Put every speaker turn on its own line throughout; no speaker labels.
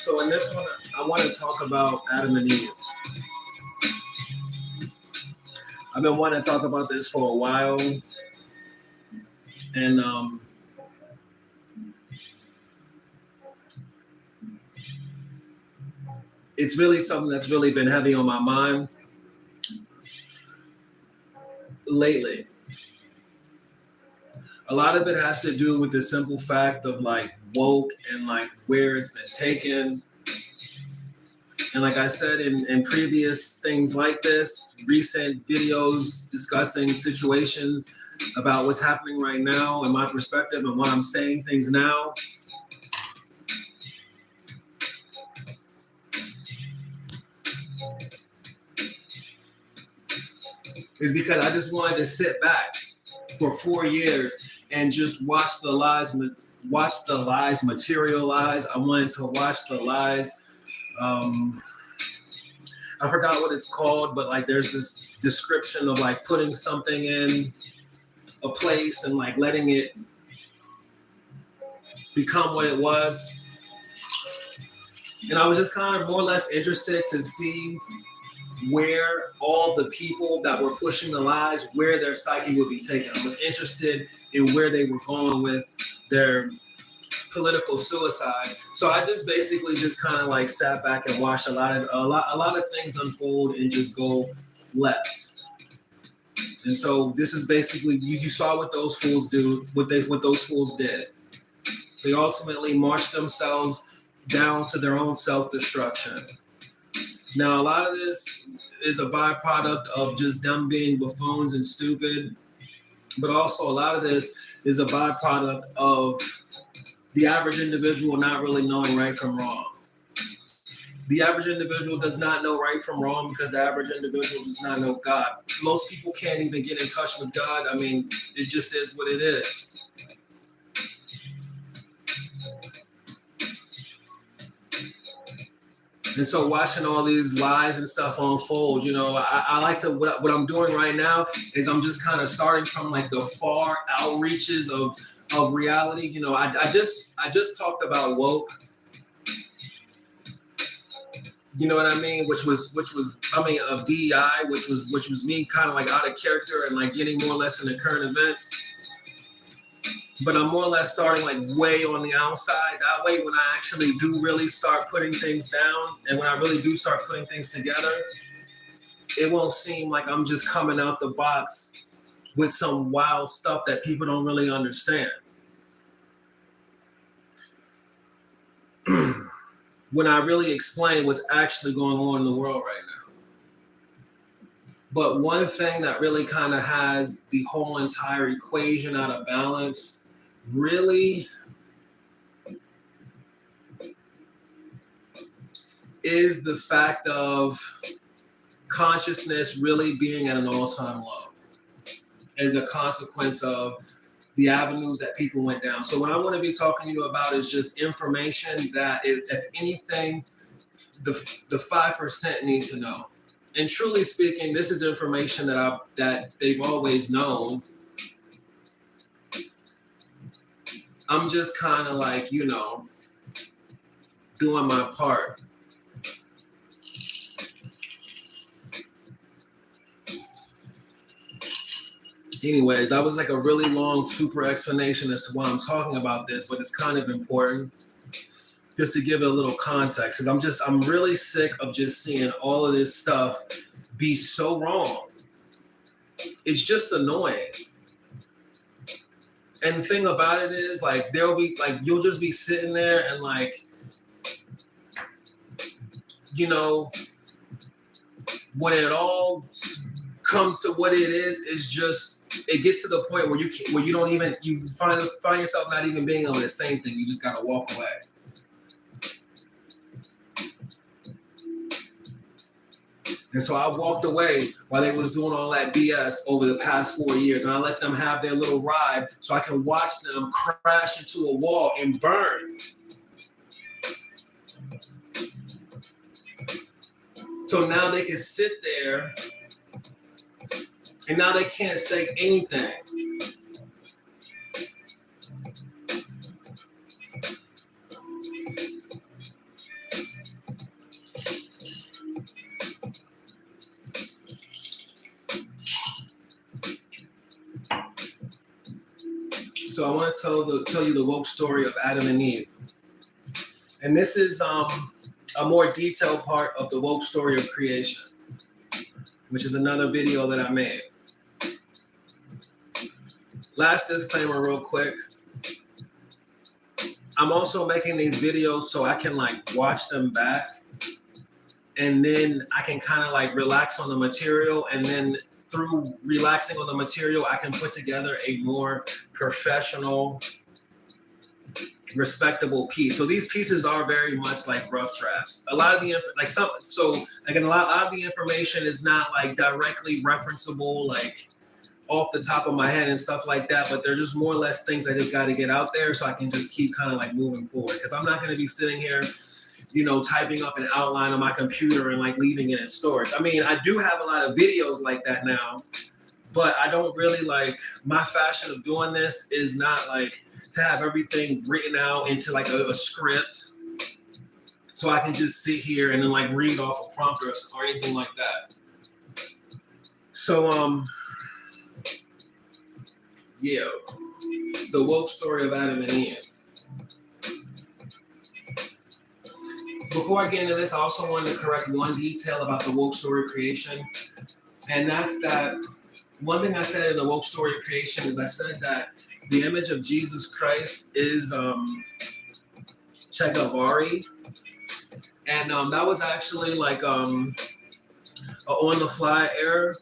So in this one, I want to talk about Adam and Eve. I've been wanting to talk about this for a while, and it's really something that's really been heavy on my mind lately. A lot of it has to do with the simple fact of like woke and like where it's been taken. And like I said in previous things like this, recent videos discussing situations about what's happening right now and my perspective and why I'm saying things now, is because I just wanted to sit back for 4 years and just watch the lies materialize. I wanted to watch the lies. I forgot what it's called, but like there's this description of like putting something in a place and like letting it become what it was. And I was just kind of more or less interested to see where all the people that were pushing the lies, where their psyche would be taken. I was interested in where they were going with their political suicide. So I just basically just kind of like sat back and watched a lot of things unfold and just go left. And so this is basically you saw what those fools do, what those fools did. They ultimately marched themselves down to their own self-destruction. Now, a lot of this is a byproduct of just them being buffoons and stupid, but also a lot of this is a byproduct of the average individual not really knowing right from wrong. The average individual does not know right from wrong because the average individual does not know God. Most people can't even get in touch with God. I mean, it just is what it is. And so watching all these lies and stuff unfold, you know, I like to, what I'm doing right now is I'm just kind of starting from like the far outreaches of reality. You know, I just talked about woke, you know what I mean? Which was of DEI, which was me kind of like out of character and like getting more or less in the current events. But I'm more or less starting like way on the outside. That way, when I actually do really start putting things down and when I really do start putting things together, it won't seem like I'm just coming out the box with some wild stuff that people don't really understand. When I really explain what's actually going on in the world right now. But one thing that really kind of has the whole entire equation out of balance really is the fact of consciousness really being at an all-time low as a consequence of the avenues that people went down. So what I want to be talking to you about is just information that, if anything, the 5% need to know. And truly speaking, this is information that they've always known. I'm just kind of like, you know, doing my part. Anyways, that was like a really long, super explanation as to why I'm talking about this, but it's kind of important just to give it a little context, because I'm really sick of just seeing all of this stuff be so wrong. It's just annoying. And the thing about it is, like, there'll be, like, you'll just be sitting there and, like, you know, when it all comes to what it is just, it gets to the point where you don't even, you find yourself not even being able to say anything. You just gotta walk away. And so I walked away while they was doing all that BS over the past 4 years, and I let them have their little ride so I can watch them crash into a wall and burn. So now they can sit there, and now they can't say anything. So I want to tell you the woke story of Adam and Eve. And this is a more detailed part of the woke story of creation, which is another video that I made. Last disclaimer real quick. I'm also making these videos so I can like watch them back, and then I can kind of like relax on the material, and then through relaxing on the material, I can put together a more professional, respectable piece. So these pieces are very much like rough drafts. A lot of the a lot of the information is not like directly referenceable, like off the top of my head and stuff like that, but they're just more or less things I just got to get out there so I can just keep kind of like moving forward. Because I'm not going to be sitting here, typing up an outline on my computer and like leaving it in storage. I mean, I do have a lot of videos like that now, but I don't really like, my fashion of doing this is not like to have everything written out into like a script so I can just sit here and then like read off a prompter or anything like that. So, yeah, the woke story of Adam and Eve. Before I get into this, I also wanted to correct one detail about the woke story of creation. And that's that one thing I said in the woke story of creation is I said that the image of Jesus Christ is Che Guevara. And that was actually like an on-the-fly error.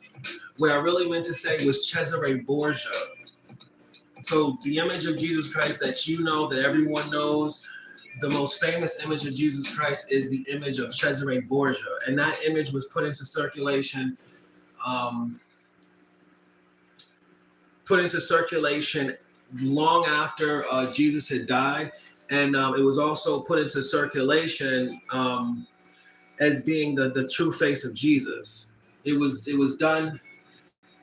What I really meant to say was Cesare Borgia. So the image of Jesus Christ that everyone knows, the most famous image of Jesus Christ is the image of Cesare Borgia. And that image was put into circulation long after Jesus had died. And it was also put into circulation as being the true face of Jesus. It was done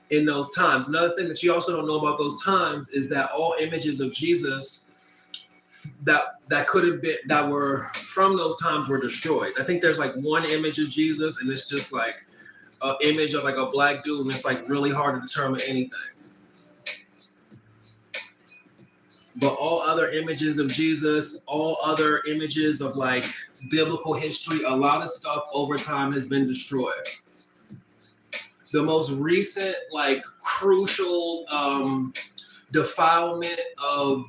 in those times. Another thing that you also don't know about those times is that all images of Jesus that could have been, that were from those times, were destroyed. I think there's like one image of Jesus, and it's just like an image of like a black dude, and it's like really hard to determine anything. But all other images of Jesus, all other images of like biblical history, a lot of stuff over time has been destroyed. The most recent, like, crucial defilement of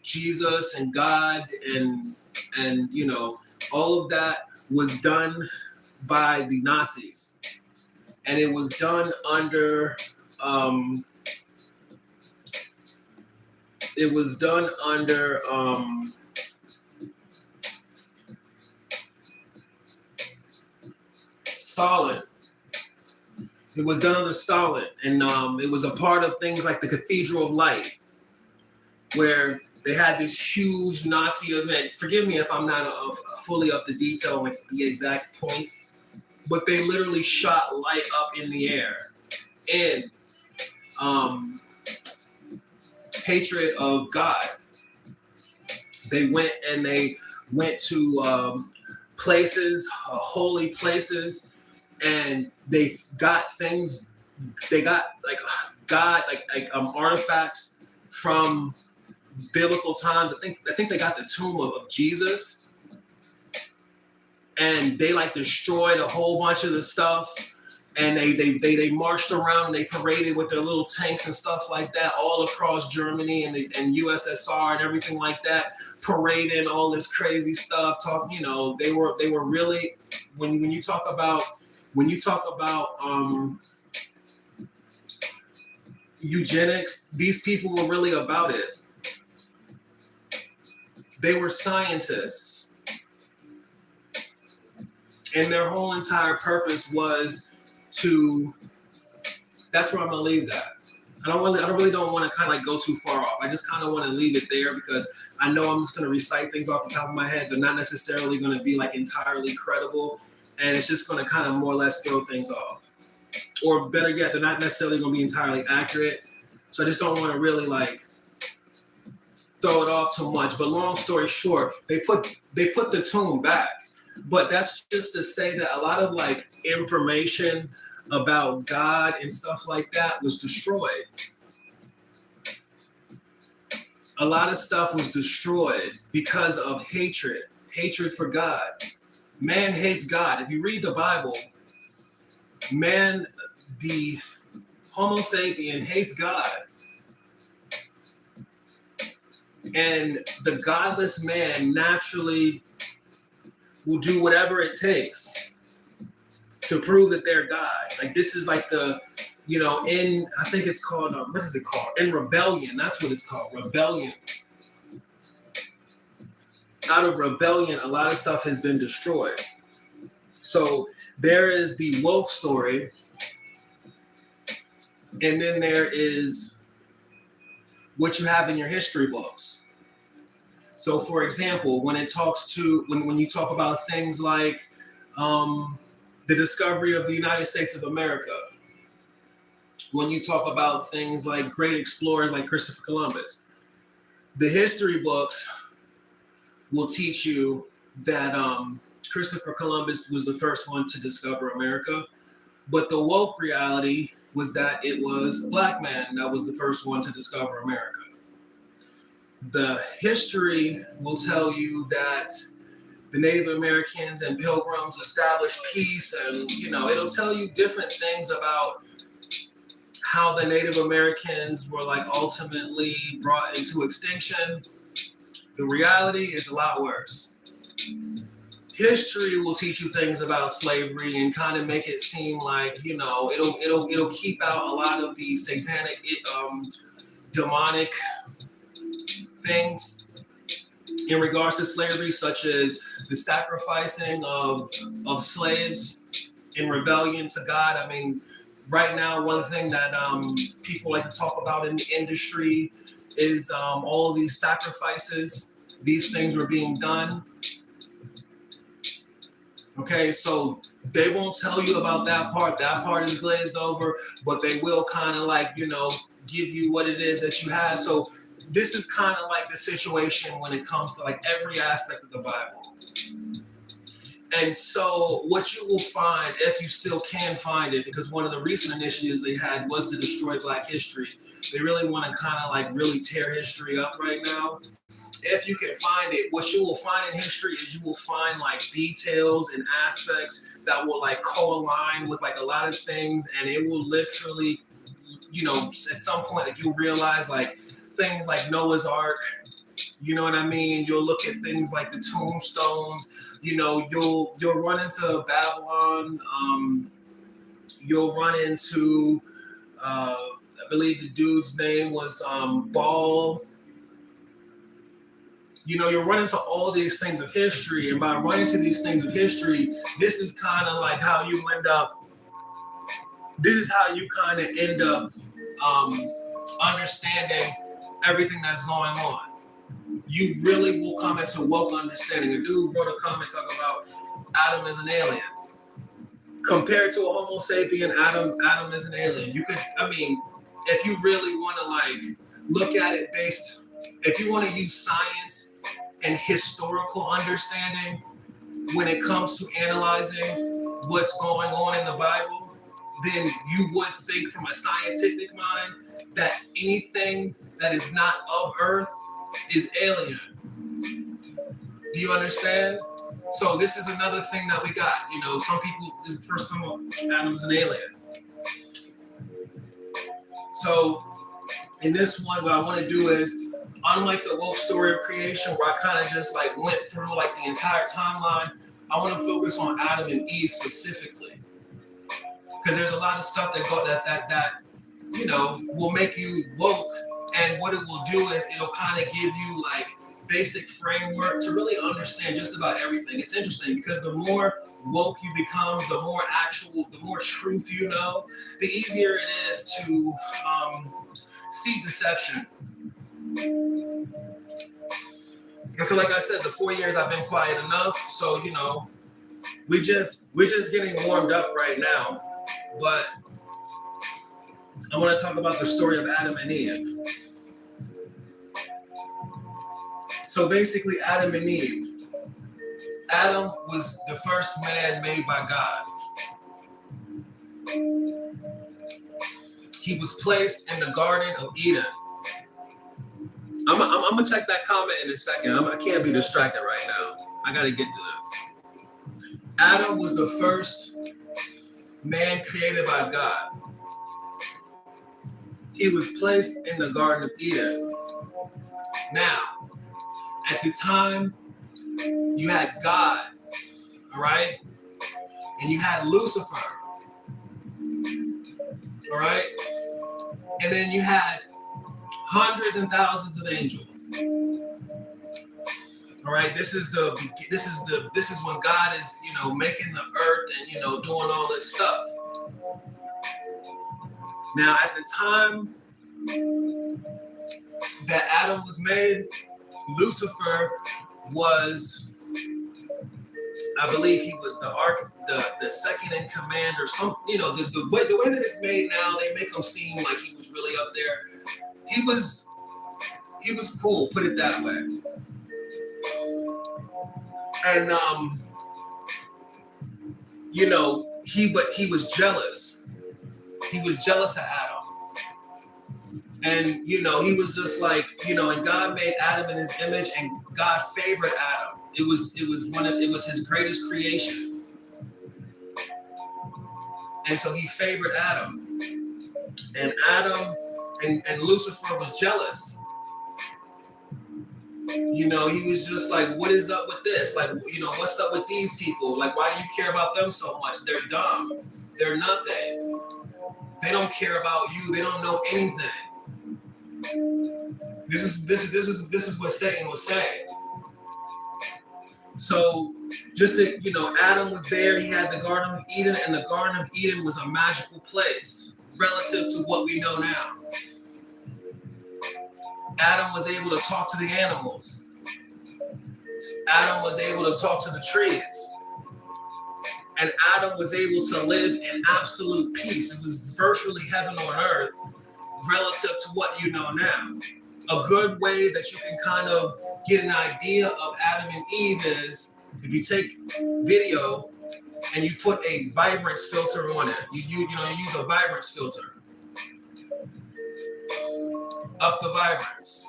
Jesus and God and all of that was done by the Nazis, and it was done under Stalin. It was done under Stalin, and it was a part of things like the Cathedral of Light, where they had this huge Nazi event. Forgive me if I'm not fully up to detail on like the exact points, but they literally shot light up in the air in hatred of God. They went to places, holy places, and they got things. They got like God, like artifacts from biblical times. I think they got the tomb of Jesus, and they like destroyed a whole bunch of the stuff. And they marched around and they paraded with their little tanks and stuff like that all across Germany and USSR and everything like that, parading all this crazy stuff. They were really, when you talk about eugenics, these people were really about it. They were scientists, and their whole entire purpose was to. That's where I'm gonna leave that. I don't really want to kind of like go too far off. I just kind of want to leave it there because I know I'm just gonna recite things off the top of my head. They're not necessarily gonna be like entirely credible, and it's just gonna kind of more or less throw things off. Or better yet, they're not necessarily gonna be entirely accurate. So I just don't want to really like throw it off too much. But long story short, they put the tomb back. But that's just to say that a lot of like information about God and stuff like that was destroyed. a lot of stuff was destroyed because of hatred for God. Man hates God. If you read the Bible, man, the Homo sapien hates God. And the godless man naturally will do whatever it takes to prove that they're God. Like this is like the, I think it's called, what is it called? In rebellion, that's what it's called, rebellion. Out of rebellion, a lot of stuff has been destroyed. So there is the woke story, and then there is what you have in your history books. So for example, when you talk about things like the discovery of the United States of America, when you talk about things like great explorers like Christopher Columbus, the history books will teach you that Christopher Columbus was the first one to discover America, but the woke reality was that it was a black man that was the first one to discover America. The history will tell you that the Native Americans and Pilgrims established peace, and it'll tell you different things about how the Native Americans were like ultimately brought into extinction. The reality is a lot worse. History will teach you things about slavery and kind of make it seem like, it'll keep out a lot of the satanic, demonic things in regards to slavery, such as the sacrificing of slaves in rebellion to God. I mean, right now, one thing that people like to talk about in the industry is all of these sacrifices. These things were being done. Okay, so they won't tell you about that part. That part is glazed over, but they will kind of like, give you what it is that you have. So this is kind of like the situation when it comes to like every aspect of the Bible. And so what you will find, if you still can find it, because one of the recent initiatives they had was to destroy Black history. They really want to kind of like really tear history up right now. If you can find it, what you will find in history is you will find like details and aspects that will like co-align with like a lot of things, and it will literally, at some point like you'll realize like things like Noah's Ark, you know what I mean? You'll look at things like the tombstones, you'll run into Babylon, you'll run into I believe the dude's name was Baal. You're running into all these things of history, and by running to these things of history, this is kind of like how you end up. This is how you kind of end up understanding everything that's going on. You really will come into woke understanding. A dude wrote a comment talking about Adam is an alien. Compared to a Homo sapien, Adam is an alien. You could, if you really want to like look at it based, if you want to use science and historical understanding when it comes to analyzing what's going on in the Bible, then you would think from a scientific mind that anything that is not of Earth is alien. Do you understand? So this is another thing that we got. Some people, this is the first time Adam's an alien. So in this one, what I want to do is, unlike the woke story of creation, where I kind of just like went through like the entire timeline, I want to focus on Adam and Eve specifically, because there's a lot of stuff that will make you woke, and what it will do is it'll kind of give you like basic framework to really understand just about everything. It's interesting because the more woke you become, the more truth you know, the easier it is to see deception. And so, like I said, the 4 years I've been quiet enough. So, we're just getting warmed up right now. But I want to talk about the story of Adam and Eve. So basically, Adam and Eve. Adam was the first man made by God. He was placed in the Garden of Eden. I'm gonna check that comment in a second. I can't be distracted right now. I gotta get to this. Adam was the first man created by God. He was placed in the Garden of Eden. Now, at the time, you had God, all right? And you had Lucifer, all right? And then you had hundreds and thousands of angels. All right, this is when God is, making the earth and doing all this stuff. Now, at the time that Adam was made, Lucifer was, I believe he was the second in command or something. The way that it's made now, they make him seem like he was really up there. He was cool, put it that way. And he was jealous. He was jealous of Adam. And he was just like, and God made Adam in his image, and God favored Adam. It was his greatest creation. And so he favored Adam. And Adam and Lucifer was jealous. He was just like, what is up with this? Like, what's up with these people? Like, why do you care about them so much? They're dumb. They're nothing. They don't care about you. They don't know anything. This is what Satan was saying. So just that, Adam was there. He had the Garden of Eden, and the Garden of Eden was a magical place relative to what we know now. Adam was able to talk to the animals. Adam was able to talk to the trees. And Adam was able to live in absolute peace. It was virtually heaven on earth relative to what you know now. A good way that you can kind of get an idea of Adam and Eve is if you take video and you put a vibrance filter on it. You use a vibrance filter. Up the vibrance.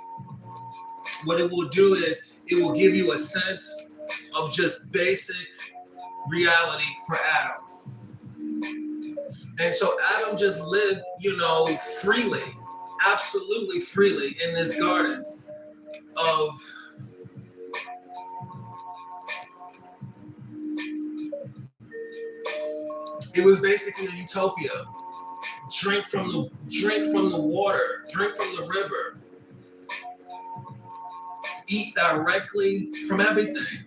What it will do is it will give you a sense of just basic reality for Adam. And so Adam just lived, freely, absolutely freely in this garden of it was basically a utopia. Drink from the water, drink from the river, eat directly from everything.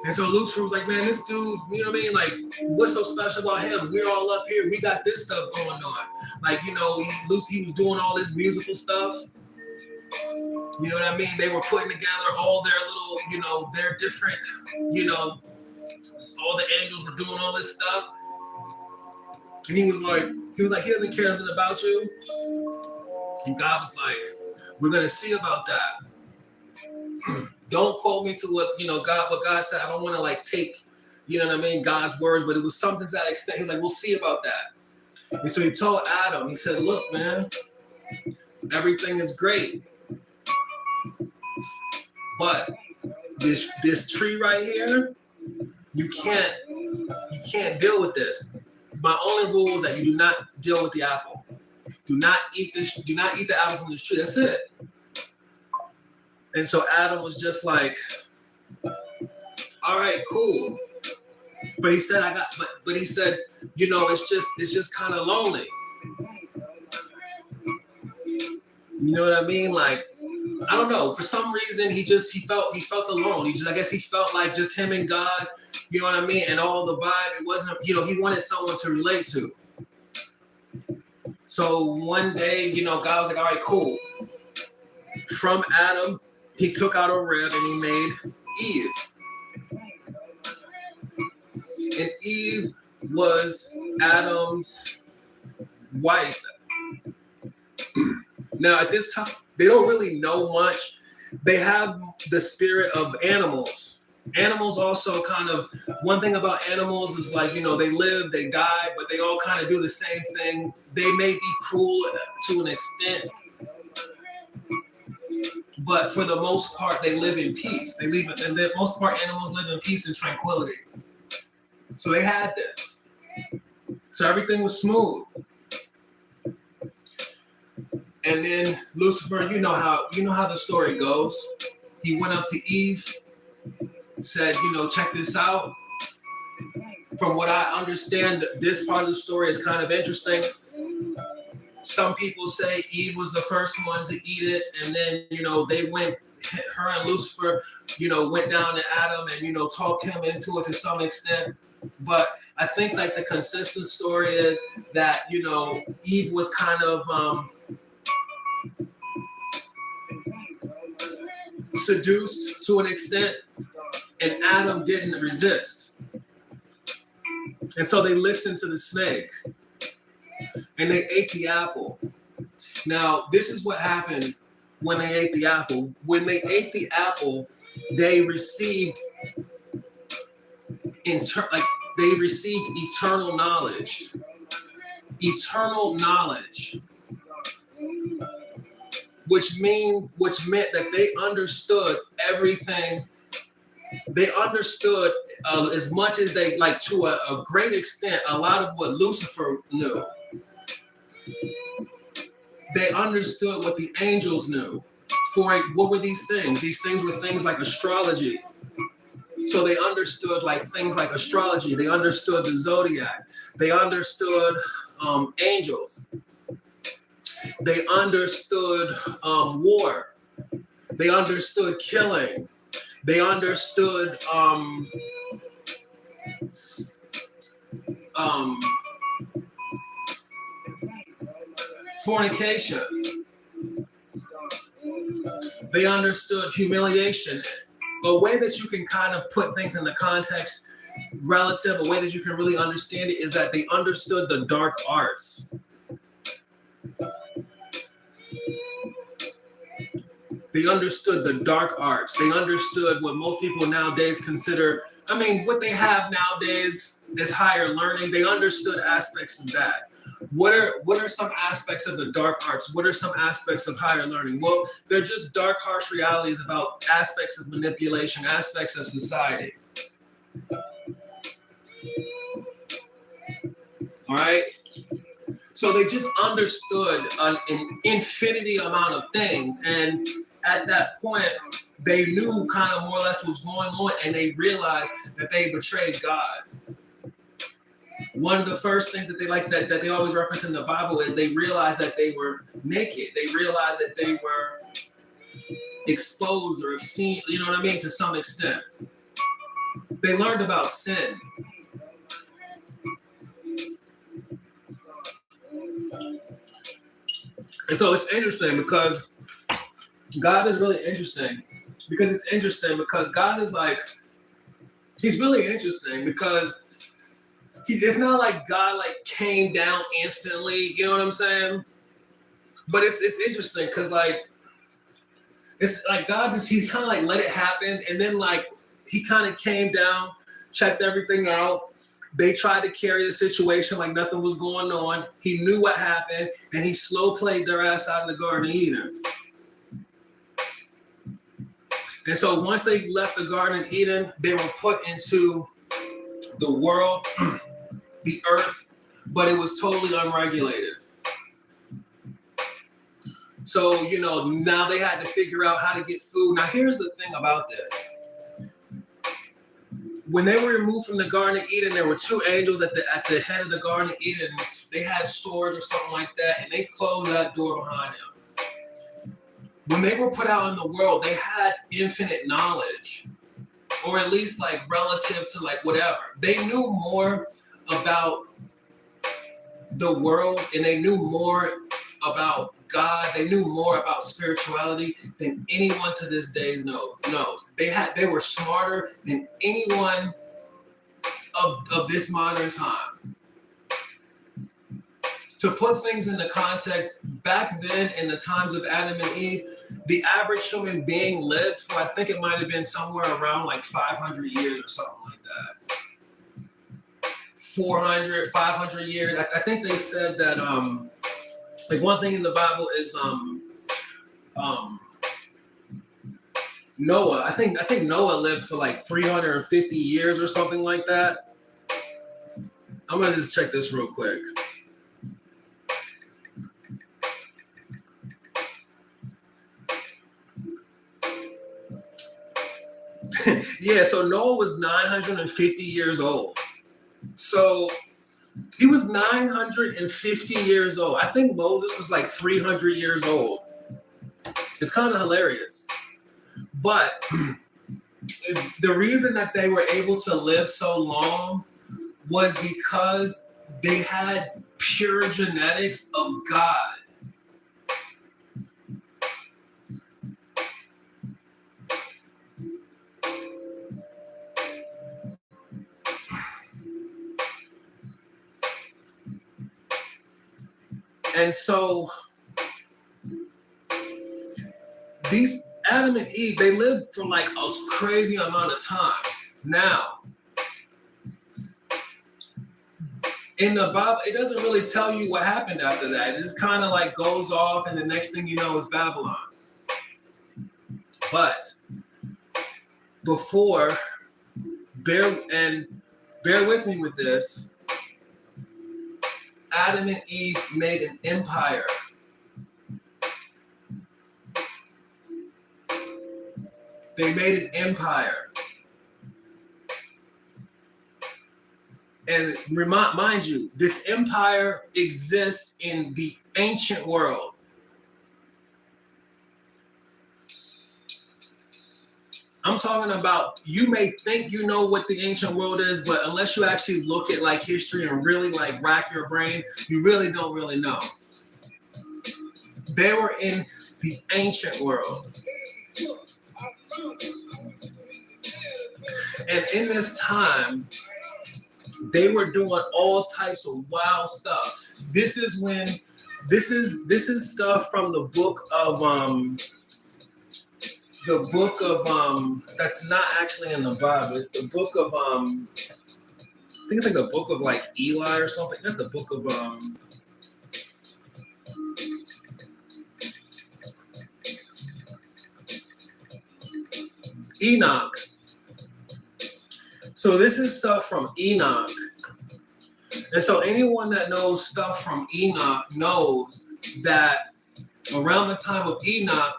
And so Lucifer was like, man, this dude, you know what I mean? Like, what's so special about him? We're all up here. We got this stuff going on. Like, he was doing all this musical stuff. You know what I mean? They were putting together all their little, their different, all the angels were doing all this stuff. And he was like, he doesn't care nothing about you. And God was like, we're going to see about that. Don't quote me to what God said. I don't want to take, God's words, but it was something to that extent. He's like, we'll see about that. And so he told Adam, he said, look, man, everything is great. But this tree right here, you can't deal with this. My only rule is that you do not deal with the apple. Do not eat the apple from this tree. That's it. And so Adam was just like, all right, cool. But he said, it's just kind of lonely. You know what I mean? Like, I don't know. For some reason, he felt alone. I guess he felt like just him and God, you know what I mean? And all the vibe, it wasn't, he wanted someone to relate to. So one day, God was like, all right, cool. From Adam, he took out a rib and he made Eve. And Eve was Adam's wife. Now, at this time, they don't really know much. They have the spirit of animals. Animals also kind of, one thing about animals is like, they live, they die, but they all kind of do the same thing. They may be cruel to an extent, but for the most part, they live in peace. And the most part, animals live in peace and tranquility. So they had this. So everything was smooth. And then Lucifer, you know how the story goes. He went up to Eve, said, check this out. From what I understand, this part of the story is kind of interesting. Some people say Eve was the first one to eat it, and then, her and Lucifer, went down to Adam and, talked him into it to some extent. But I think like the consistent story is that, Eve was kind of seduced to an extent, and Adam didn't resist. And so they listened to the snake and they ate the apple. Now, this is what happened when they ate the apple. When they ate the apple, they received eternal knowledge. Eternal knowledge. Which meant that they understood everything. They understood as much as they, to a great extent, a lot of what Lucifer knew. They understood what the angels knew. What were these things? These things were things like astrology. So they understood things like astrology. They understood the zodiac. They understood angels. They understood war. They understood killing. They understood fornication. They understood humiliation. A way that you can kind of put things in the context relative, a way that you can really understand it is that they understood the dark arts. They understood the dark arts. They understood what most people nowadays consider, what they have nowadays is higher learning. They understood aspects of that. What are some aspects of the dark arts? What are some aspects of higher learning? Well, they're just dark, harsh realities about aspects of manipulation, aspects of society. All right? So they just understood an infinity amount of things. And at that point, they knew kind of more or less what was going on, and they realized that they betrayed God. One of the first things that they always reference in the Bible is they realized that they were naked. They realized that they were exposed or obscene, to some extent. They learned about sin. And so it's interesting because God is really interesting. God is he's really interesting because it's not like God came down instantly, you know what I'm saying? But it's interesting because it's like God he kind of let it happen, and then he kind of came down, checked everything out. They tried to carry the situation like nothing was going on. He knew what happened, and he slow played their ass out of the Garden of Eden. And so once they left the Garden of Eden, they were put into the world, the earth, but it was totally unregulated. So, now they had to figure out how to get food. Now, here's the thing about this. When they were removed from the Garden of Eden, there were two angels at the head of the Garden of Eden. They had swords or something like that, and they closed that door behind them. When they were put out in the world, they had infinite knowledge, or at least relative to whatever. They knew more about the world, and they knew more about God. They knew more about spirituality than anyone to this day knows. They were smarter than anyone of this modern time. To put things into context, back then in the times of Adam and Eve, the average human being lived for, I think it might have been somewhere around 500 years or something like that. 400, 500 years. I think they said that one thing in the Bible is Noah. I think Noah lived for like 350 years or something like that. I'm gonna just check this real quick. Yeah, so Noah was 950 years old. So he was 950 years old. I think Moses was like 300 years old. It's kind of hilarious. But the reason that they were able to live so long was because they had pure genetics of God. And so these Adam and Eve, they lived for like a crazy amount of time. Now, in the Bible, it doesn't really tell you what happened after that. It just kind of like goes off, and the next thing you know is Babylon. But before, bear with me with this, Adam and Eve made an empire. They made an empire. And mind you, this empire exists in the ancient world. I'm talking about, you may think you know what the ancient world is, but unless you actually look at like history and really like rack your brain, you really don't really know. They were in the ancient world. And in this time, they were doing all types of wild stuff. This is stuff from the book of that's not actually in the Bible. It's the book of I think it's like the book of like Eli or something. Not the book of Enoch. So this is stuff from Enoch. And so anyone that knows stuff from Enoch knows that around the time of Enoch,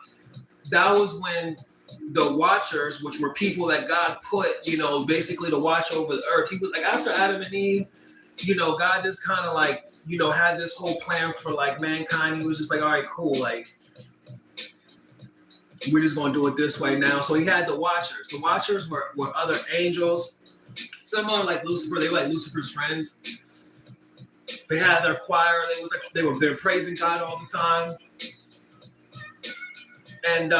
that was when the Watchers, which were people that God put, basically to watch over the earth. He was like, after Adam and Eve, God just kind of like, had this whole plan for like mankind. He was just like, all right, cool. Like, we're just going to do it this way now. So he had the Watchers. The Watchers were other angels, similar like Lucifer. They were like Lucifer's friends. They had their choir. They were praising God all the time. And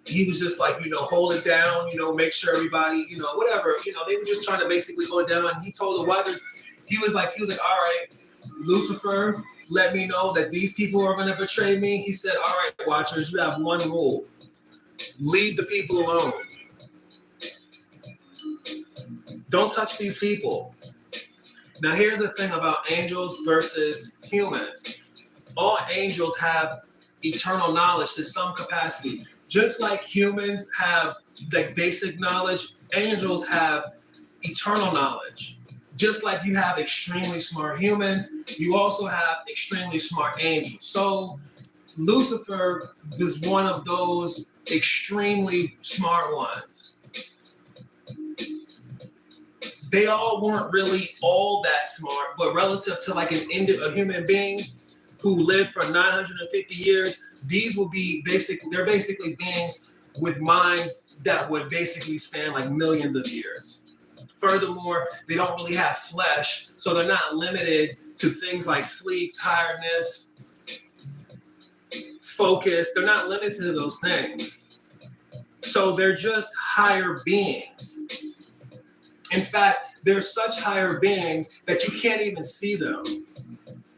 he was just like, hold it down, make sure everybody, whatever, they were just trying to basically hold it down. And he told the Watchers, he was like, all right, Lucifer, let me know that these people are going to betray me. He said, all right, Watchers, you have one rule. Leave the people alone. Don't touch these people. Now, here's the thing about angels versus humans. All angels have eternal knowledge to some capacity. Just like humans have like basic knowledge, angels have eternal knowledge. Just like you have extremely smart humans, you also have extremely smart angels. So Lucifer was one of those extremely smart ones. They all weren't really all that smart, but relative to like a human being who lived for 950 years, they're basically beings with minds that would basically span like millions of years. Furthermore, they don't really have flesh, so they're not limited to things like sleep, tiredness, focus. They're not limited to those things. So they're just higher beings. In fact, they're such higher beings that you can't even see them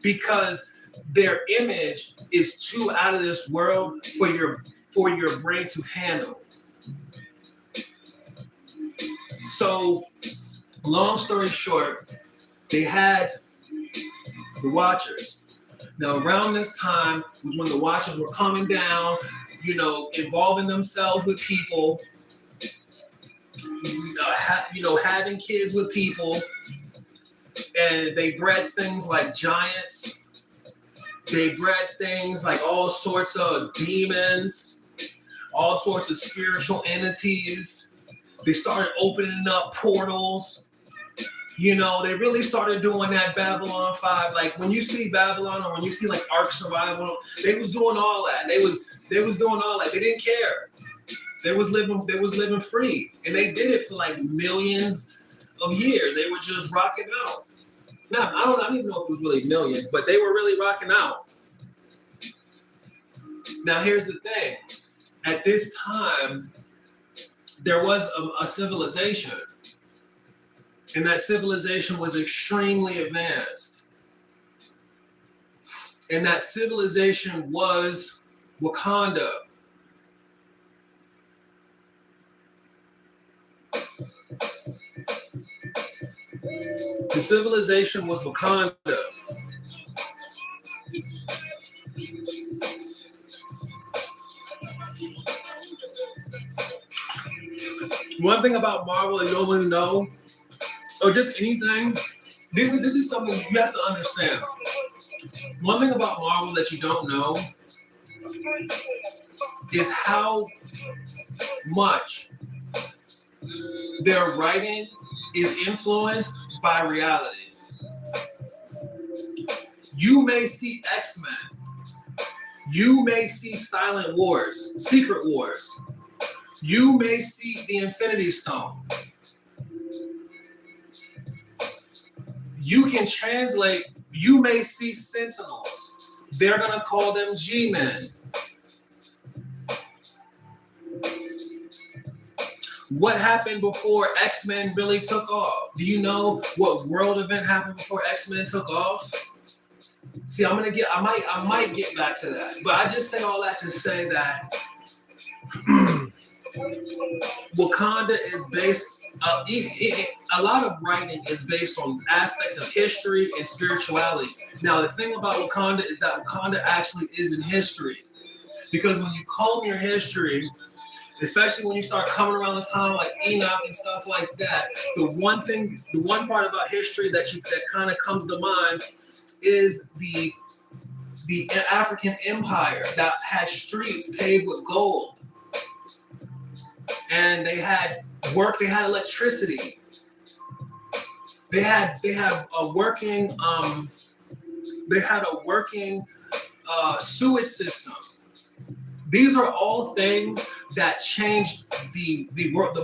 because their image is too out of this world for your brain to handle. So, long story short, they had the Watchers. Now, around this time was when the Watchers were coming down. involving themselves with people, having kids with people, and they bred things like giants. They bred things like all sorts of demons, all sorts of spiritual entities. They started opening up portals. They really started doing that Babylon 5. Like when you see Babylon or when you see like Ark Survival, they was doing all that. They was doing all that. They didn't care. They was living free. And they did it for like millions of years. They were just rocking out. Now, I don't even know if it was really millions, but they were really rocking out. Now, here's the thing. At this time, there was a civilization, and that civilization was extremely advanced. And that civilization was Wakanda. The civilization was Wakanda. One thing about Marvel that you don't want to know, or just anything, this is something you have to understand. One thing about Marvel that you don't know is how much their writing is influenced by reality. You may see X-Men. You may see Silent Wars, Secret Wars. You may see the Infinity Stone. You can translate, you may see Sentinels. They're going to call them G-Men. What happened before X-Men really took off? Do you know what world event happened before X-Men took off? See, I might get back to that. But I just say all that to say that Wakanda is based, a lot of writing is based on aspects of history and spirituality. Now, the thing about Wakanda is that Wakanda actually is in history. Because when you comb your history, especially when you start coming around the time like Enoch and stuff like that, the one part about history that kind of comes to mind is the African Empire that had streets paved with gold. And they had work, they had electricity. They had a working sewage system. These are all things that changed the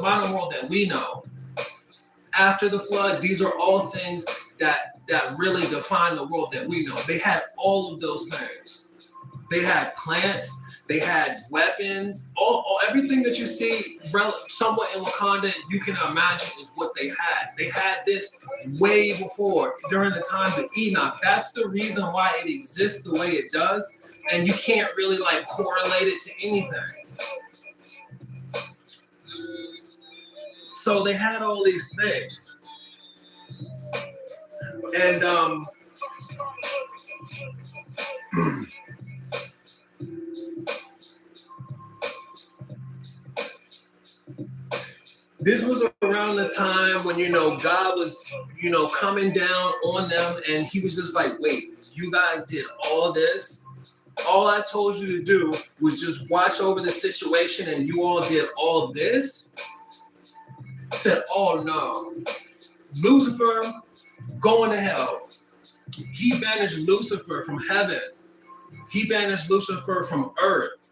modern world that we know. After the flood, these are all things that really define the world that we know. They had all of those things. They had plants, they had weapons, everything that you see somewhat in Wakanda, you can imagine is what they had. They had this way before, during the times of Enoch. That's the reason why it exists the way it does, and you can't really like correlate it to anything. So they had all these things. And this was around the time when, God was, coming down on them, and he was just like, wait, you guys did all this? All I told you to do was just watch over the situation, and you all did all this? I said, oh no. Lucifer going to hell. He banished Lucifer from heaven. He banished Lucifer from earth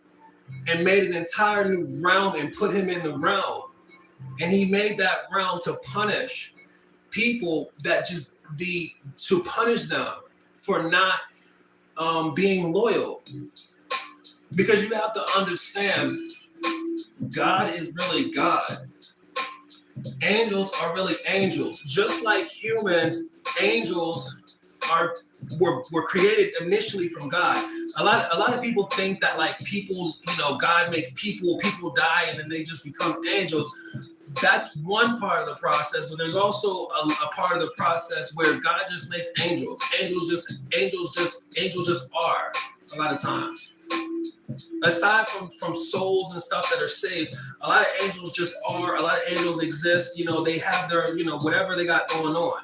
and made an entire new realm and put him in the realm. And he made that realm to punish people to punish them for not being loyal. Because you have to understand, God is really God. Angels are really angels. Just like humans, angels were created initially from God. A lot of people think that like people, God makes people die and then they just become angels. That's one part of the process, but there's also a part of the process where God just makes angels. Angels just are a lot of times. aside from souls and stuff that are saved, a lot of angels just are. A lot of angels exist. You know, they have their, you know, whatever they got going on.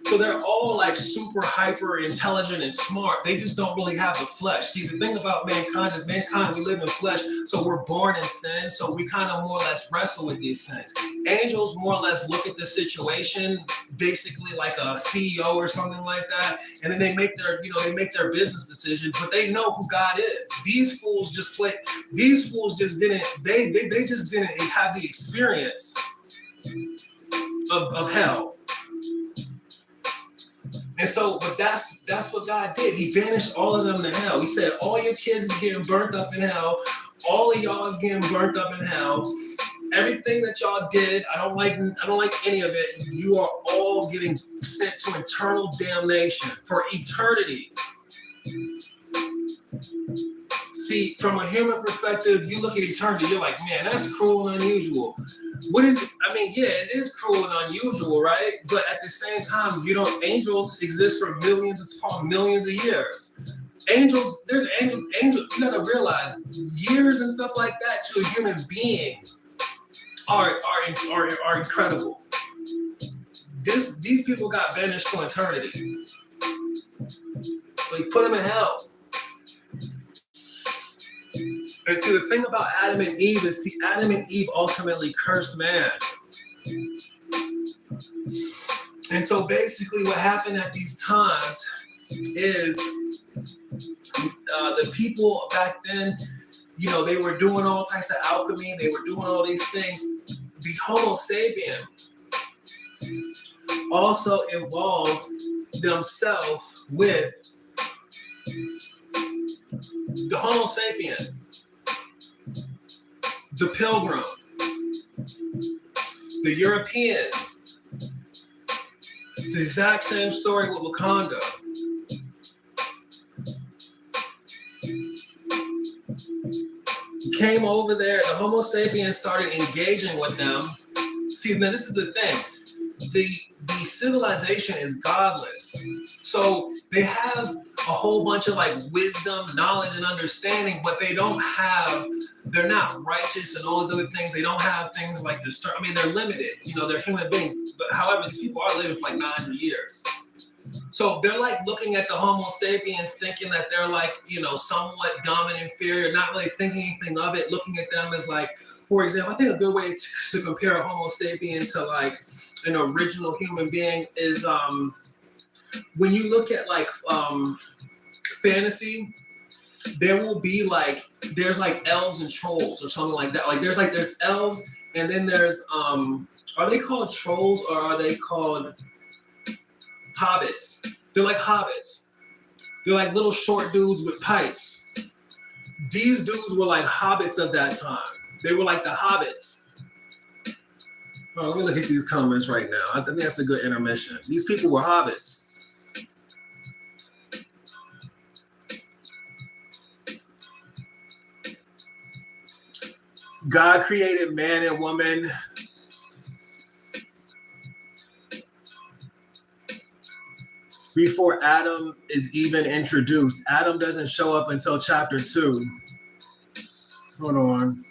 So they're all like super hyper intelligent and smart. They just don't really have the flesh. See, the thing about mankind is we live in flesh, so we're born in sin. So we kind of more or less wrestle with these things. Angels more or less look at the situation basically like a CEO or something like that, and then they make their, business decisions, but they know who God is. These fools just didn't have the experience of hell. And so, but that's what God did. He banished all of them to hell. He said, all your kids is getting burnt up in hell. All of y'all is getting burnt up in hell. Everything that y'all did, I don't like any of it. You are all getting sent to eternal damnation for eternity. See, from a human perspective, you look at eternity, you're like, man, that's cruel and unusual. What is it? I mean, yeah, it is cruel and unusual, right? But at the same time, angels exist for millions of years. Angels, you gotta realize, years and stuff like that to a human being are incredible. These people got banished to eternity. So you put them in hell. And see, the thing about Adam and Eve is, Adam and Eve ultimately cursed man. And so basically what happened at these times is the people back then, they were doing all types of alchemy. They were doing all these things. The Homo sapien also involved themselves with the Homo sapien, the Pilgrim, the European. It's the exact same story with Wakanda. Came over there, the Homo sapiens started engaging with them. See, now this is the thing. The civilization is godless. So they have a whole bunch of like wisdom, knowledge, and understanding, but they're not righteous and all these other things. They don't have things like discernment. I mean, they're limited. They're human beings. But however, these people are living for like 900 years. So they're like looking at the Homo sapiens thinking that they're like, somewhat dumb and inferior, not really thinking anything of it, looking at them as like, for example, I think a good way to compare a Homo sapien to like an original human being is when you look at like fantasy, there will be like, there's like elves and trolls or something like that. Like there's elves, and then there's are they called trolls or are they called hobbits? They're like hobbits. They're like little short dudes with pikes. These dudes were like hobbits of that time. They were like the hobbits. Oh, let me look at these comments right now. I think that's a good intermission. These people were hobbits. God created man and woman. Before Adam is even introduced. Adam doesn't show up until chapter 2. Hold on.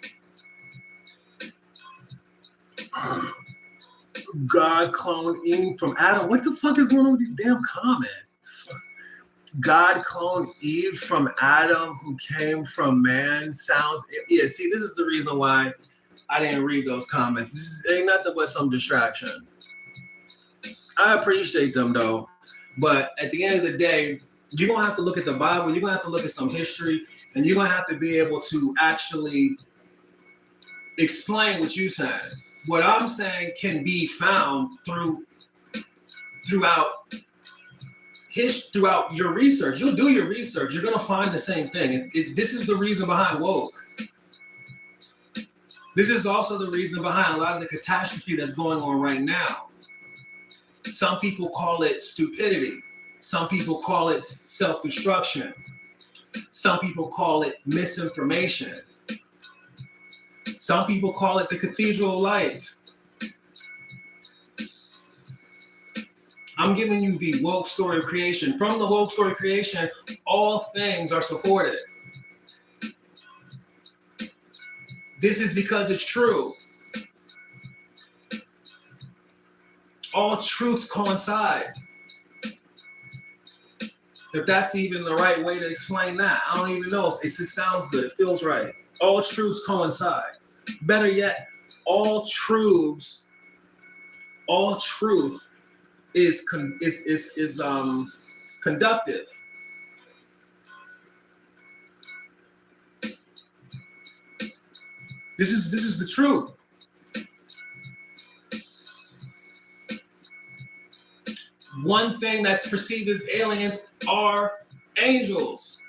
God cloned Eve from Adam. What the fuck is going on with these damn comments? God cloned Eve from Adam, who came from man. Yeah, see, this is the reason why I didn't read those comments. This ain't nothing but some distraction. I appreciate them, though. But at the end of the day, you're going to have to look at the Bible. You're going to have to look at some history. And you're going to have to be able to actually explain what you said. What I'm saying can be found throughout your research. You'll do your research. You're going to find the same thing. This is the reason behind woke. This is also the reason behind a lot of the catastrophe that's going on right now. Some people call it stupidity. Some people call it self-destruction. Some people call it misinformation. Some people call it the cathedral light. I'm giving you the woke story of creation. From the woke story of creation, all things are supported. This is because it's true. All truths coincide. If that's even the right way to explain that, I don't even know if it just sounds good. It feels right. All truths coincide. Better yet, all truth is conductive. This is the truth. One thing that's perceived as aliens are angels.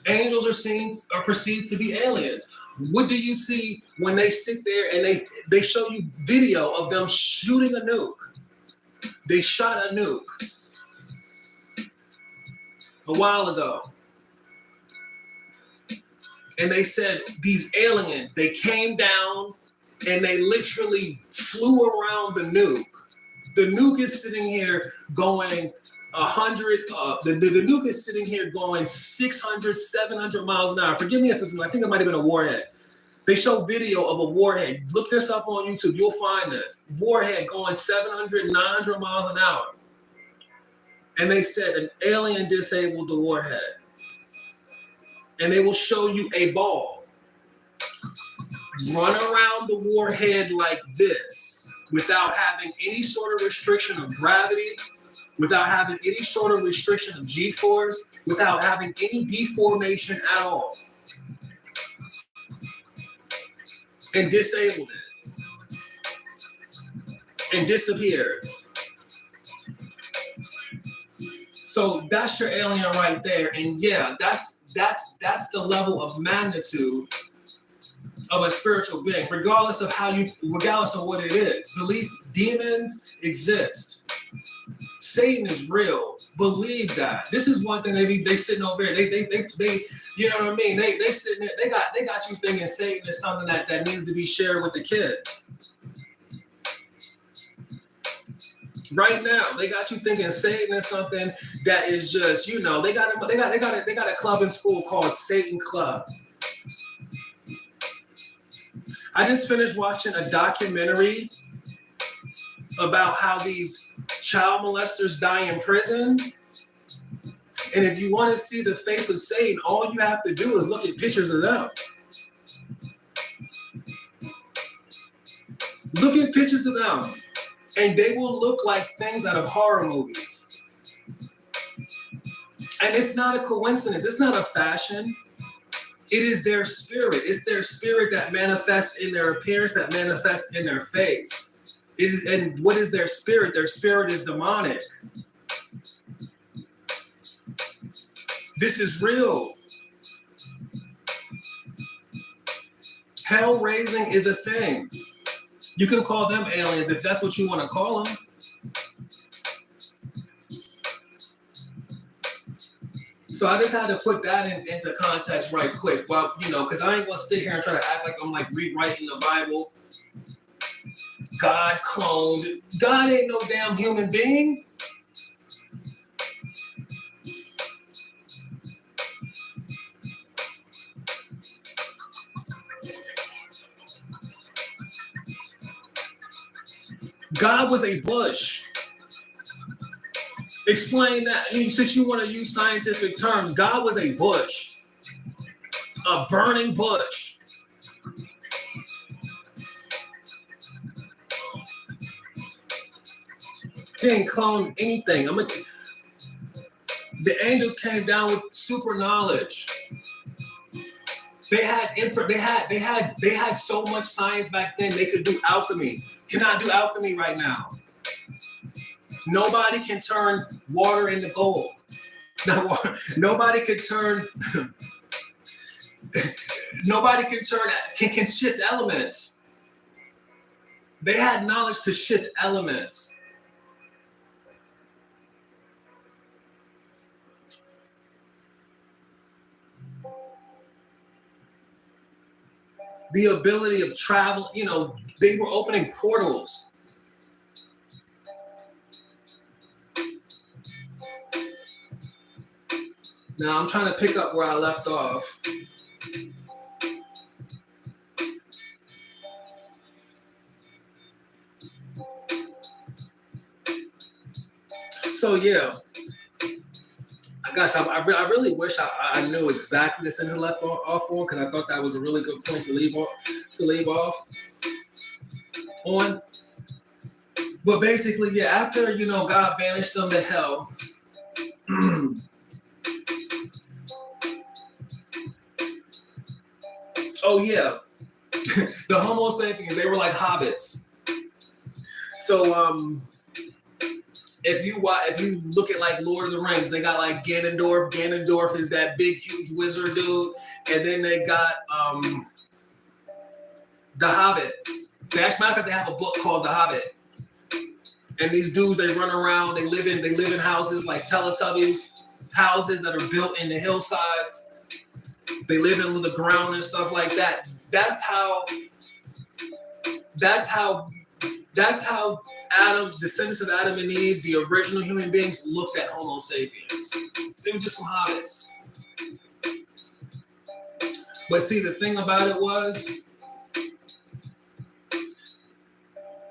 Angels are perceived to be aliens. What do you see when they sit there and they show you video of them shooting a nuke? They shot a nuke a while ago. And they said these aliens, they came down and they literally flew around the nuke. The nuke is sitting here going 100, the nuke is sitting here going 600, 700 miles an hour. Forgive me if I think it might have been a warhead. They show video of a warhead. Look this up on YouTube, you'll find this. Warhead going 700, 900 miles an hour. And they said an alien disabled the warhead. And they will show you a ball run around the warhead like this without having any sort of restriction of gravity, without having any sort of restriction of G-force, without having any deformation at all. And disabled it. And disappeared. So that's your alien right there. And yeah, that's the level of magnitude of a spiritual being, regardless of what it is. Believe demons exist. Satan is real. Believe that. This is one thing they sitting over here. They you know what I mean? They sitting there, they got you thinking Satan is something that needs to be shared with the kids. Right now, they got you thinking Satan is something that is just, you know, they got a club in school called Satan Club. I just finished watching a documentary about how these child molesters die in prison. And if you want to see the face of Satan, all you have to do is look at pictures of them. Look at pictures of them. And they will look like things out of horror movies. And it's not a coincidence. It's not a fashion. It is their spirit. It's their spirit that manifests in their appearance, that manifests in their face. And what is their spirit? Their spirit is demonic. This is real. Hell raising is a thing. You can call them aliens if that's what you want to call them. So I just had to put that into context right quick. Well, you know, because I ain't going to sit here and try to act like I'm like rewriting the Bible. God cloned. God ain't no damn human being. God was a bush. Explain that. Since you want to use scientific terms, God was a bush. A burning bush. Didn't clone anything. The angels came down with super knowledge. They had so much science back then. They could do alchemy. Cannot do alchemy right now. Nobody can turn water into gold. Now, nobody can turn. Can shift elements. They had knowledge to shift elements. the ability of travel. You know, they were opening portals. Now I'm trying to pick up where I left off. So yeah, gosh, I really wish I knew exactly the sentence left off on, because I thought that was a really good point to leave off on. But basically, yeah, after, you know, God banished them to hell. Oh yeah, the Homo sapiens, they were like hobbits. So if you look at like Lord of the Rings, they got like Ganondorf. Ganondorf is that big huge wizard dude, and then they got the Hobbit. Matter of fact, they have a book called The Hobbit. And these dudes, they run around, they live in houses like Teletubbies, houses that are built in the hillsides. They live in the ground and stuff like that. That's how Adam, descendants of Adam and Eve, the original human beings, looked at Homo sapiens. They were just some hobbits. But see, the thing about it was,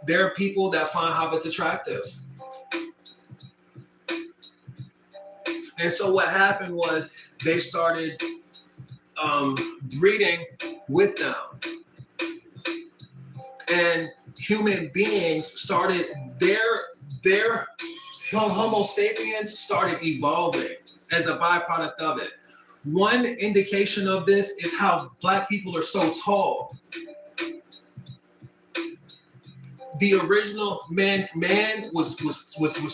there are people that find hobbits attractive. And so what happened was they started breeding with them. And human beings started, their Homo sapiens started evolving as a byproduct of it. One indication of this is how Black people are so tall. The original man was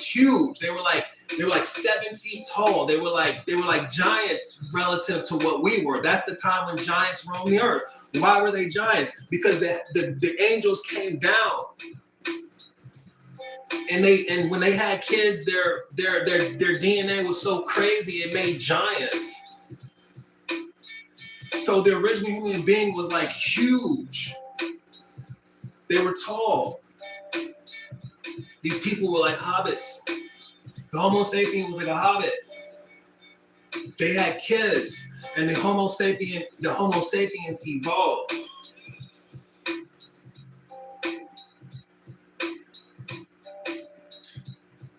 huge. They were like 7 feet tall. They were like giants relative to what we were. That's the time when giants roamed the earth. Why were they giants? Because the angels came down, and when they had kids, their DNA was so crazy it made giants. So the original human being was like huge. They were tall. These people were like hobbits. The Homo sapien was like a hobbit. They had kids, and the Homo sapiens evolved.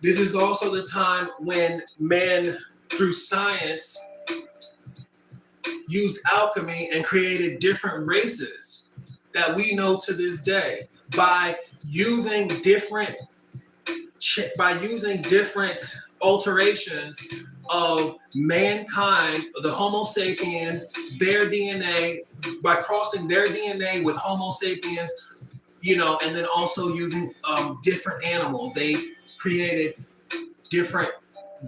This is also the time when man, through science, used alchemy and created different races that we know to this day by using different alterations of mankind, the Homo sapien, their DNA, by crossing their DNA with Homo sapiens, you know, and then also using different animals. They created different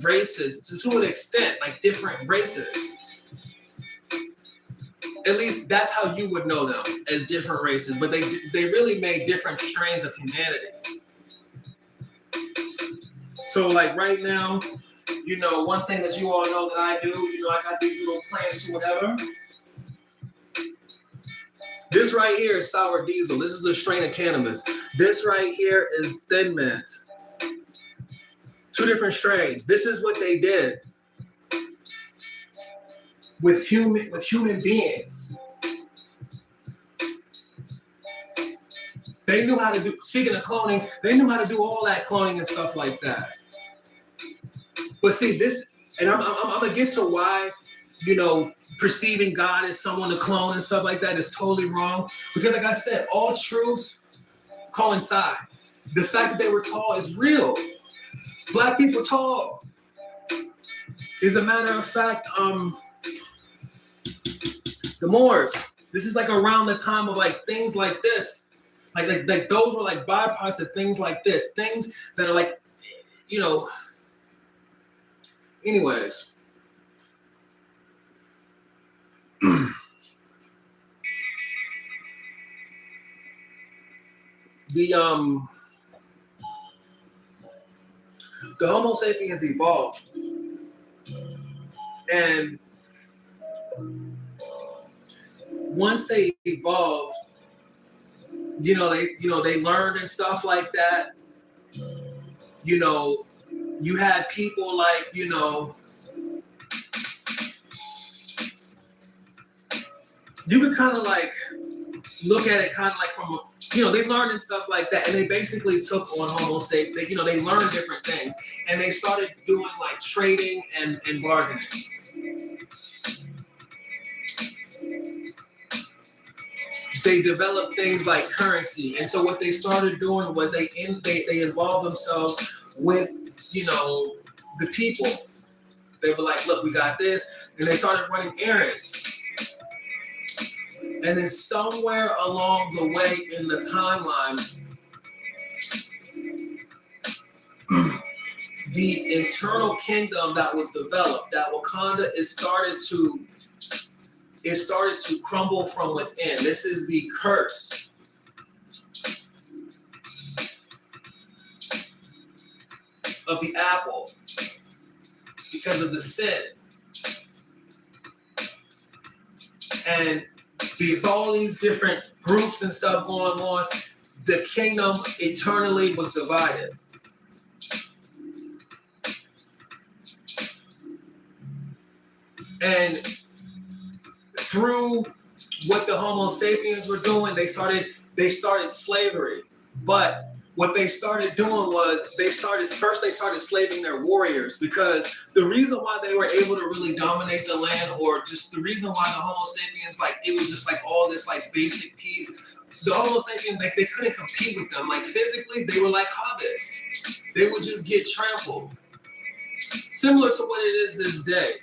races to an extent, like different races. At least that's how you would know them, as different races, but they really made different strains of humanity. So like right now, you know, one thing that you all know that I do, you know, I got these little plants or whatever. This right here is sour diesel. This is a strain of cannabis. This right here is thin mint. 2 different strains. This is what they did with human beings. They knew how to do, speaking of cloning, they knew how to do all that cloning and stuff like that. But see, this, and I'm gonna get to why, you know, perceiving God as someone to clone and stuff like that is totally wrong. Because like I said, all truths coincide. The fact that they were tall is real. Black people tall. As a matter of fact, the Moors, this is like around the time of like things like this. Like those were like byproducts of things like this. Things that are like, you know, anyways. The Homo sapiens evolved, and once they evolved, they learned and stuff like that. You had people like, you could kind of like look at it kind of like from they learned and stuff like that, and they basically took on Homo sapiens. They learned different things, and they started doing like trading and bargaining. They developed things like currency, and so what they started doing was they involved themselves with the people. They were like, look, we got this, and they started running errands. And then somewhere along the way in the timeline, the internal kingdom that was developed, that Wakanda, it started to crumble from within. This is the curse. Of the apple, because of the sin. And with all these different groups and stuff going on, the kingdom eternally was divided. And through what the Homo sapiens were doing, they started slavery. But what they started doing was they started slaving their warriors, because the reason why they were able to really dominate the land, or just the reason why the Homo sapiens, like, it was just like all this like basic peace. The Homo sapiens, like, they couldn't compete with them. Like, physically, they were like hobbits. They would just get trampled. Similar to what it is this day.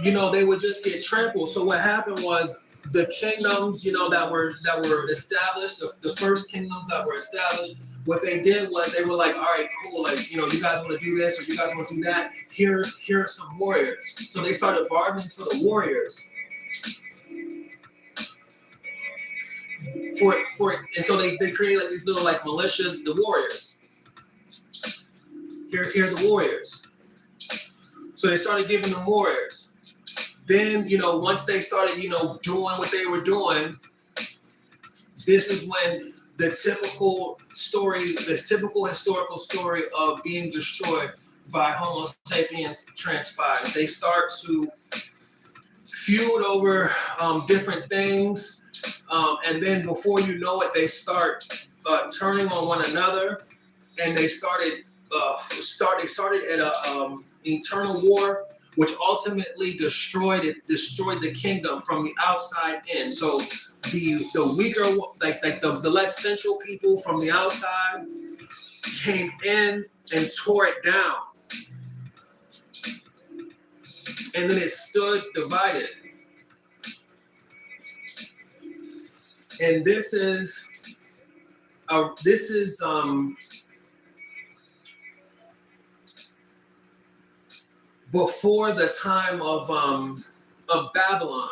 They would just get trampled. So what happened was, the kingdoms, that were established, the first kingdoms that were established, what they did was they were like, all right, cool, like, you guys want to do this or you guys want to do that, here are some warriors. So they started bargaining for the warriors. And so they created like these little like militias, the warriors. Here are the warriors. So they started giving them warriors. Then, once they started, doing what they were doing, this is when the typical historical story of being destroyed by Homo sapiens transpired. They start to feud over different things, and then before you know it, they start turning on one another, and they started at a internal war, which ultimately destroyed the kingdom from the outside in. So the weaker, like the less central people from the outside came in and tore it down. And then it stood divided. And this is before the time of Babylon.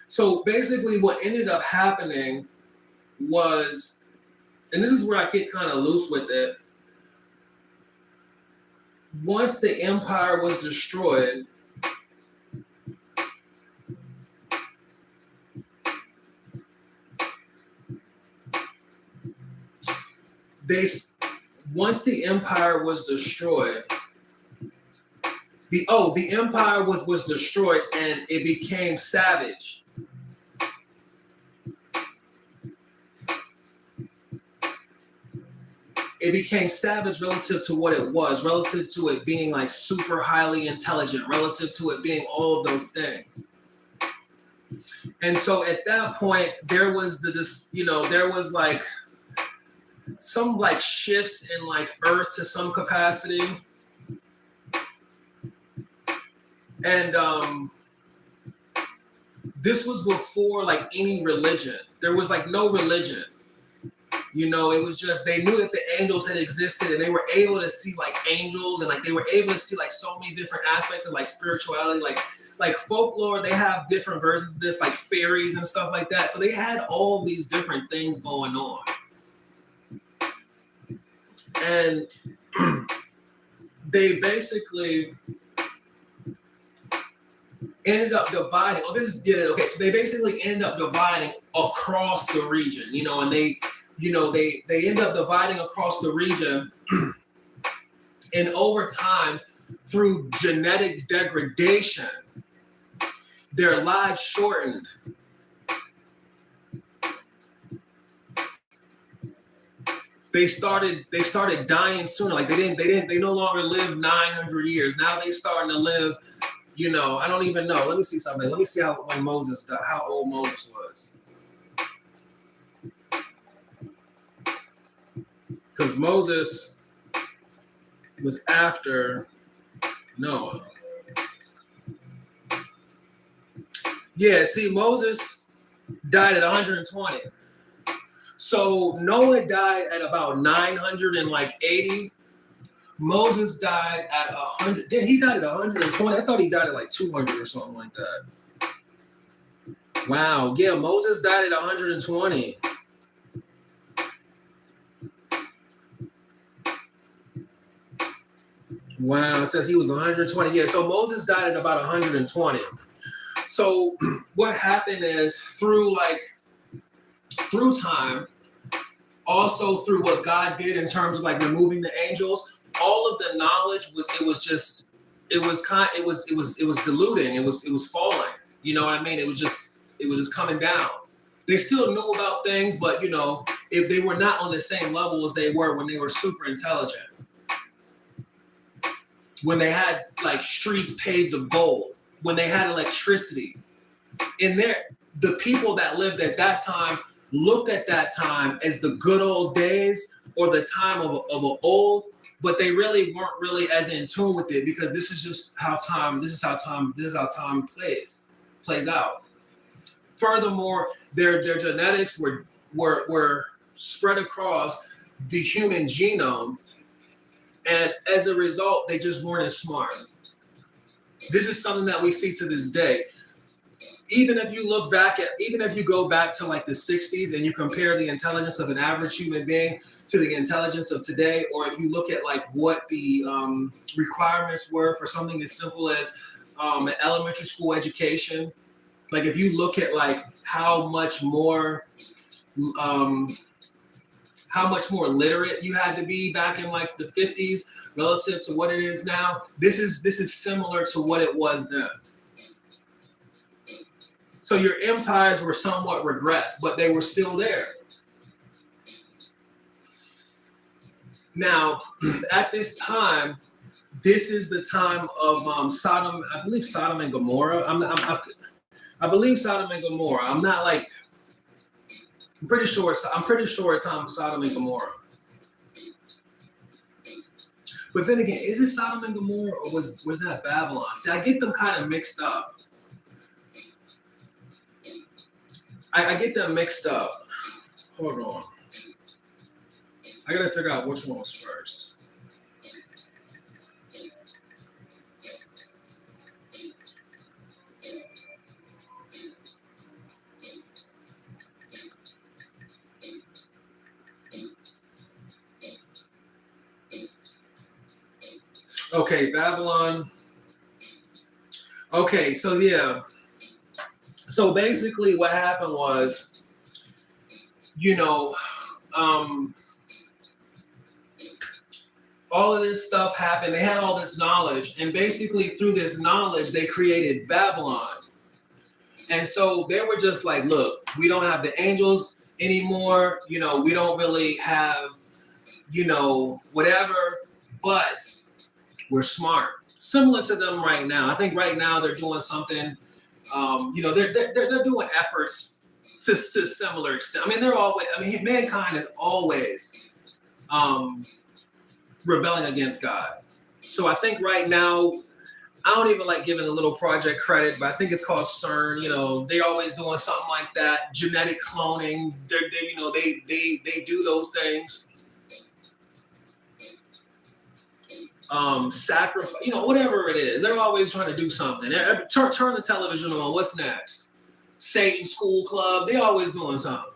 So basically what ended up happening was, and this is where I get kind of loose with it, once the empire was destroyed, once the empire was destroyed, the empire was destroyed and it became savage. It became savage relative to what it was, relative to it being like super highly intelligent, relative to it being all of those things. And so at that point, there was there was like some like shifts in like Earth to some capacity. And this was before like any religion. There was like no religion. It was just, they knew that the angels had existed, and they were able to see like angels, and like they were able to see like so many different aspects of like spirituality, like folklore. They have different versions of this, like fairies and stuff like that. So they had all these different things going on. And they basically ended up dividing. Oh, this is yeah, okay. So they basically ended up dividing across the region, and they end up dividing across the region, and over time, through genetic degradation, their lives shortened. They started dying sooner. Like they no longer live 900 years. Now they starting to live, I don't even know. Let me see something. Let me see how old Moses was. Because Moses was after Noah. Yeah, see, Moses died at 120. So Noah died at about 980. Moses died at 100. He died at 120. I thought he died at like 200 or something like that. Wow. Yeah, Moses died at 120. Wow, it says he was 120. Yeah, so Moses died at about 120. So what happened is through time, also through what God did in terms of like removing the angels, all of the knowledge was diluting. It was falling. You know what I mean? It was just coming down. They still knew about things, but if they were not on the same level as they were when they were super intelligent, when they had like streets paved of gold, when they had electricity, the people that lived at that time looked at that time as the good old days or the time of an old, but they really weren't really as in tune with it because this is how time plays out. Furthermore, their genetics were spread across the human genome, and as a result, they just weren't as smart. This is something that we see to this day. Even if you go back to like the 60s and you compare the intelligence of an average human being to the intelligence of today, or if you look at like what the requirements were for something as simple as an elementary school education, like if you look at like how much more literate you had to be back in like the 50s relative to what it is now, this is similar to what it was then. So your empires were somewhat regressed, but they were still there. Now, at this time, this is the time of Sodom. I believe Sodom and Gomorrah. I believe Sodom and Gomorrah. I'm pretty sure it's Sodom and Gomorrah. But then again, is it Sodom and Gomorrah or was that Babylon? See, I get them kind of mixed up. I get them mixed up. Hold on. I gotta figure out which one was first. Okay, Babylon. Okay, so yeah. So basically what happened was, all of this stuff happened. They had all this knowledge, and basically through this knowledge, they created Babylon. And so they were just like, look, we don't have the angels anymore. We don't really have, whatever, but we're smart. Similar to them right now. I think right now they're doing something. They're doing efforts to similar extent. Mankind is always rebelling against God. So I think right now, I don't even like giving the little project credit, but I think it's called CERN. They're always doing something like that. Genetic cloning. They do those things. Sacrifice, whatever it is, they're always trying to do something. Turn the television on. What's next? Satan School Club. They always doing something.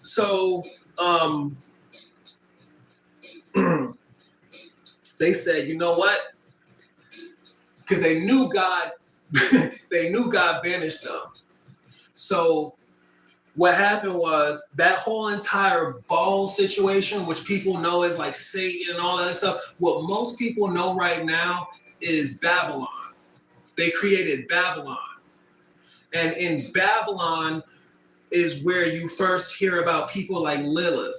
So they said, you know what? because they knew God, they knew God banished them. So what happened was that whole entire Baal situation, which people know as like Satan and all that stuff, what most people know right now is Babylon. They created Babylon. And in Babylon is where you first hear about people like Lilith.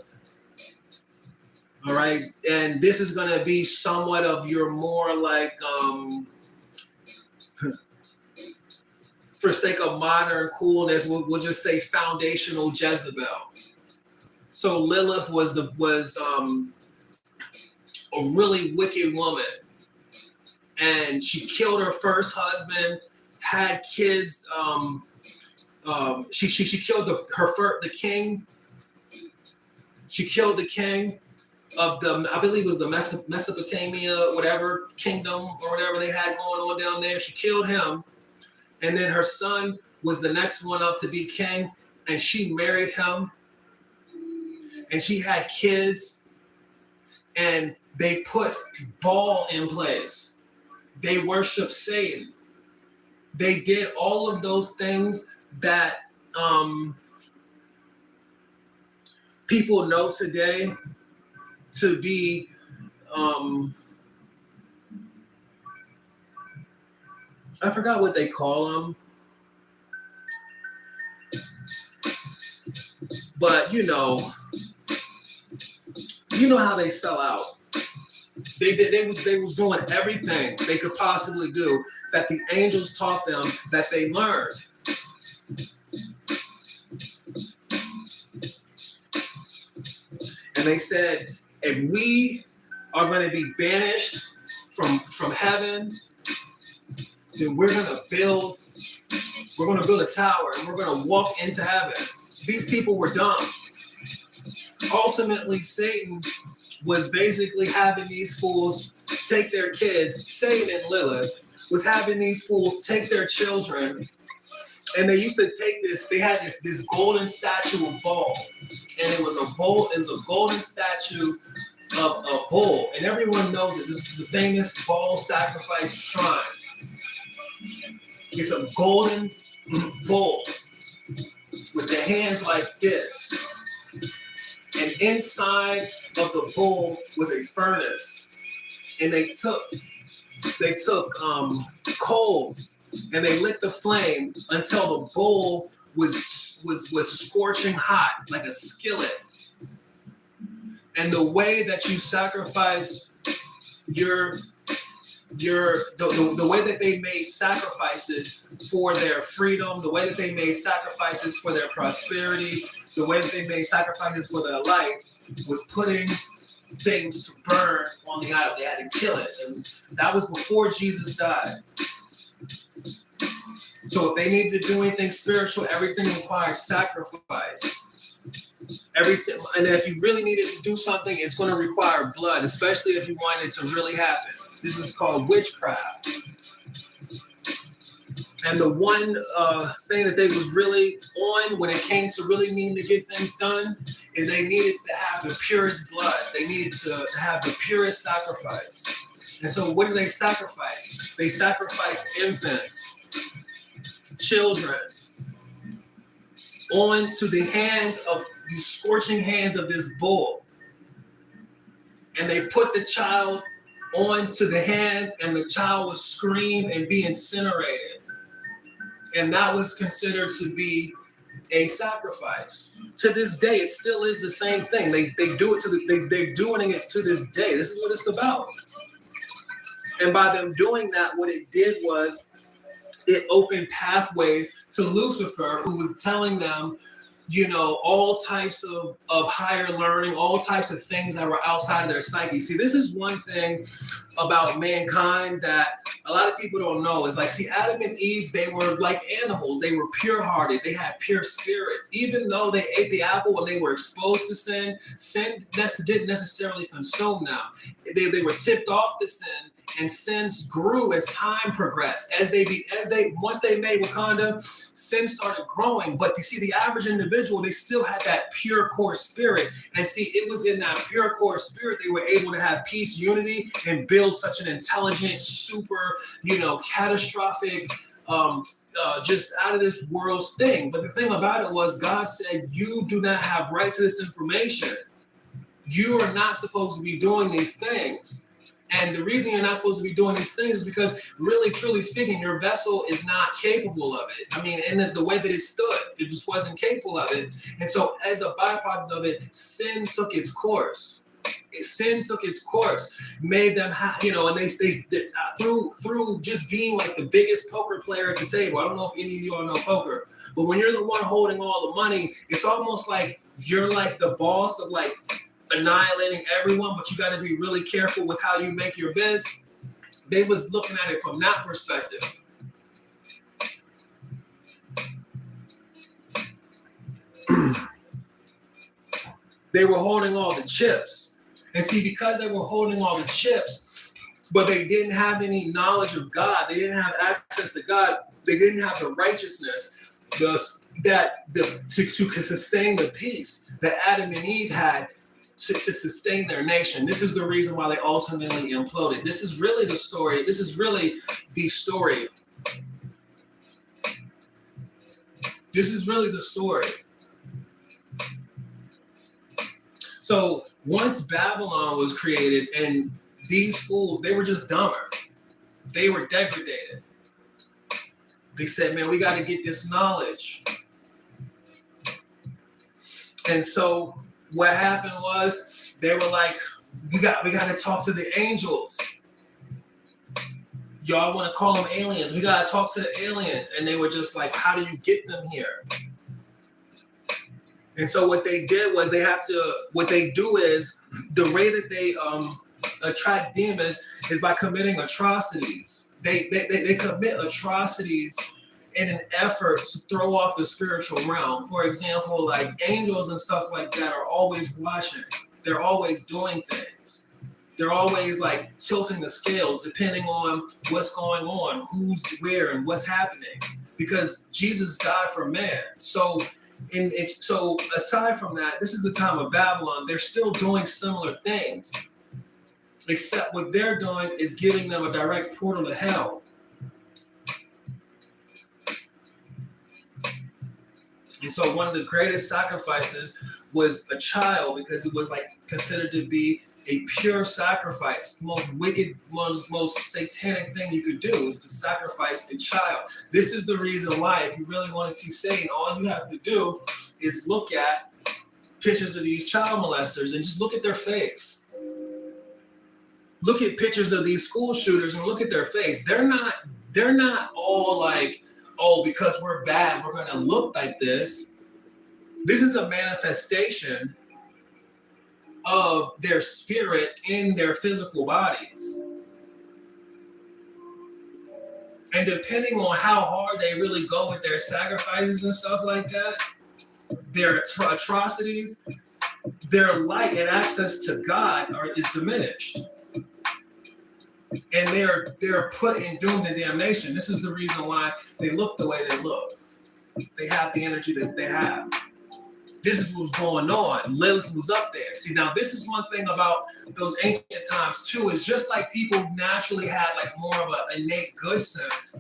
All right. And this is going to be somewhat of your more like, for sake of modern coolness, we'll just say foundational Jezebel. So Lilith was a really wicked woman, and she killed her first husband, had kids. She killed the king. She killed the king of I believe it was the Mesopotamia, whatever kingdom or whatever they had going on down there. She killed him. And then her son was the next one up to be king, and she married him, and she had kids, and they put Baal in place. They worshiped Satan. They did all of those things that people know today to be I forgot what they call them, but you know how they sell out. They was doing everything they could possibly do that the angels taught them that they learned. And they said, if we are going to be banished from heaven, then we're going to build a tower and we're going to walk into heaven. These people were dumb. Ultimately, Satan was basically having these fools take their kids. Satan and Lilith was having these fools take their children, and they used to take this. They had this golden statue of Baal, and it was a golden statue of a bull, and everyone knows it. This is the famous Baal sacrifice shrine. It's a golden bull with the hands like this. And inside of the bull was a furnace. And they took coals and they lit the flame until the bull was scorching hot, like a skillet. And the way that you sacrifice the way that they made sacrifices for their freedom, the way that they made sacrifices for their prosperity, the way that they made sacrifices for their life was putting things to burn on the idol. They had to kill it. That was before Jesus died. So if they needed to do anything spiritual, everything required sacrifice. Everything, and if you really needed to do something, it's going to require blood, especially if you want it to really happen. This is called witchcraft. And the one thing that they was really on when it came to really needing to get things done is they needed to have the purest blood. They needed to have the purest sacrifice. And so what do they sacrifice? They sacrificed infants, children, onto the hands of these scorching hands of this bull. And they put the child onto the hands, and the child would scream and be incinerated. And that was considered to be a sacrifice. To this day, it still is the same thing. They do it they're doing it to this day. This is what it's about. And by them doing that, what it did was it opened pathways to Lucifer, who was telling them, all types of higher learning, all types of things that were outside of their psyche. See, this is one thing about mankind that a lot of people don't know is Adam and Eve, they were like animals. They were pure-hearted. They had pure spirits. Even though they ate the apple and they were exposed to sin didn't necessarily consume them. They were tipped off to sin, and sins grew as time progressed. Once they made Wakanda, sin started growing. But you see, the average individual, they still had that pure core spirit. And see, it was in that pure core spirit they were able to have peace, unity, and build such an intelligent, super, catastrophic, just out of this world's thing. But the thing about it was, God said, you do not have right to this information. You are not supposed to be doing these things. And the reason you're not supposed to be doing these things is because, really, truly speaking, your vessel is not capable of it. I mean, in the way that it stood, it just wasn't capable of it. And so as a byproduct of it, sin took its course. Sin took its course, made them, and they through just being like the biggest poker player at the table. I don't know if any of you all know poker, but when you're the one holding all the money, it's almost like you're like the boss of like annihilating everyone, but you got to be really careful with how you make your bids. They was looking at it from that perspective. They were holding all the chips. And see, because they were holding all the chips, but they didn't have any knowledge of God, they didn't have access to God, they didn't have the righteousness to sustain the peace that Adam and Eve had to sustain their nation. This is the reason why they ultimately imploded. This is really the story. This is really the story. This is really the story. So once Babylon was created, and these fools, they were just dumber. They were degraded. They said, man, we got to get this knowledge. And so what happened was they were like, we got to talk to the angels. Y'all want to call them aliens? We got to talk to the aliens. And they were just like, how do you get them here? And so what they did was what they do is, the way that they attract demons is by committing atrocities. They commit atrocities in an effort to throw off the spiritual realm. For example, like angels and stuff like that are always watching. They're always doing things. They're always like tilting the scales depending on what's going on, who's where, and what's happening. Because Jesus died for man. So aside from that, this is the time of Babylon. They're still doing similar things, except what they're doing is giving them a direct portal to hell. And so one of the greatest sacrifices was a child, because it was like considered to be a pure sacrifice. It's the most wicked, most satanic thing you could do is to sacrifice a child. This is the reason why, if you really want to see Satan, all you have to do is look at pictures of these child molesters and just look at their face. Look at pictures of these school shooters and look at their face. They're not all like, oh, because we're bad, we're going to look like this. This is a manifestation of their spirit in their physical bodies. And depending on how hard they really go with their sacrifices and stuff like that, their atrocities, their light and access to God is diminished. And they're put in doom and damnation. This is the reason why they look the way they look. They have the energy that they have. This is what's going on. Lilith was up there. See, now this is one thing about those ancient times too, is just like people naturally had like more of an innate good sense,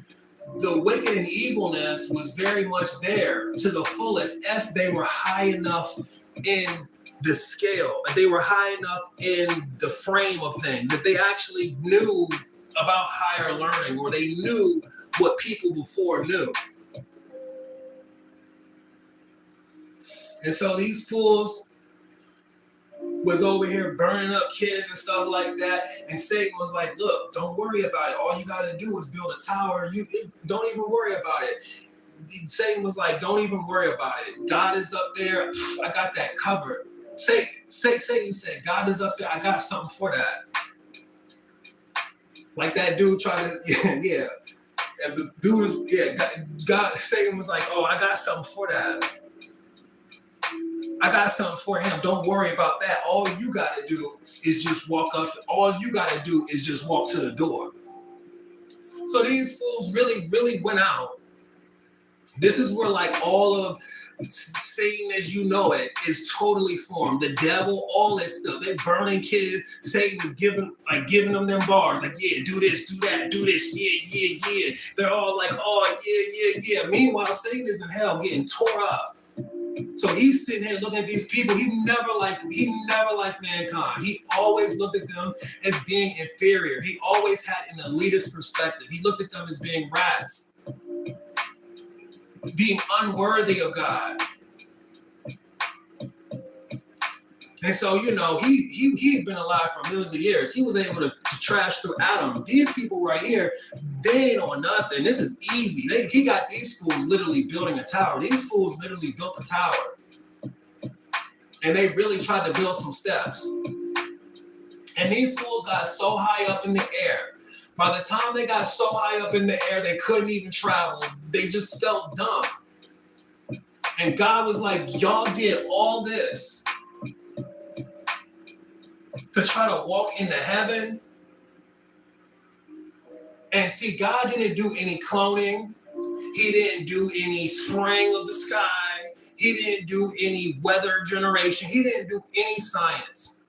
the wicked and evilness was very much there to the fullest if they were high enough in the scale, if they were high enough in the frame of things, if they actually knew about higher learning, or they knew what people before knew. And so these fools was over here burning up kids and stuff like that. And Satan was like, look, don't worry about it. All you got to do is build a tower. Don't even worry about it. Satan was like, don't even worry about it. God is up there. I got that covered. Satan said, God is up there. I got something for that. Like that dude tried to, yeah. And the dude was, God, Satan was like, oh, I got something for that. I got something for him. Don't worry about that. All you got to do is just walk up. All you got to do is just walk to the door. So these fools really went out. This is where like all of Satan as you know it is totally formed. The devil, all this stuff. They're burning kids. Satan is giving them bars. Like, yeah, do this, do that, do this. Yeah. They're all like, oh, yeah. Meanwhile, Satan is in hell getting tore up. So he's sitting here looking at these people. He never liked mankind. He always looked at them as being inferior. He always had an elitist perspective. He looked at them as being rats, being unworthy of God. And so, you know, he had been alive for millions of years. He was able to trash through Adam. These people right here, they ain't on nothing. This is easy. He got these fools literally building a tower. These fools literally built a tower. And they really tried to build some steps. And these fools got so high up in the air. By the time they got so high up in the air, they couldn't even travel. They just felt dumb. And God was like, y'all did all this to try to walk into heaven. And see, God didn't do any cloning. He didn't do any spraying of the sky. He didn't do any weather generation. He didn't do any science.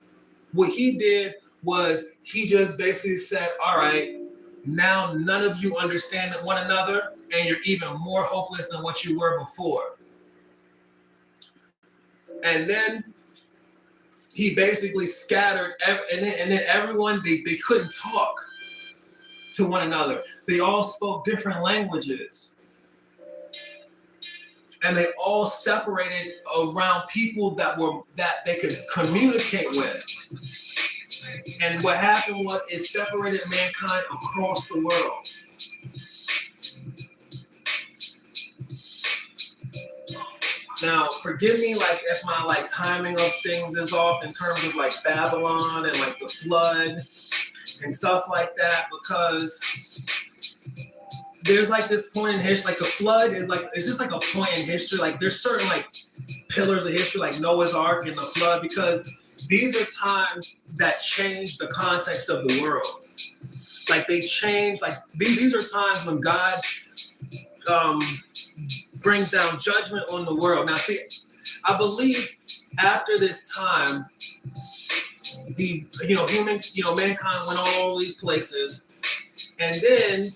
What he did was he just basically said, all right, now none of you understand one another, and you're even more hopeless than what you were before. And then he basically scattered, and then everyone, they couldn't talk to one another. They all spoke different languages. And they all separated around people that they could communicate with. And what happened was it separated mankind across the world. Now, forgive me, like if my timing of things is off in terms of Babylon and the flood and stuff like that, because there's this point in history, the flood is it's just a point in history. There's certain pillars of history, like Noah's Ark and the flood, because these are times that change the context of the world. They change, these are times when God brings down judgment on the world. Now, see, I believe after this time, mankind went all these places, and then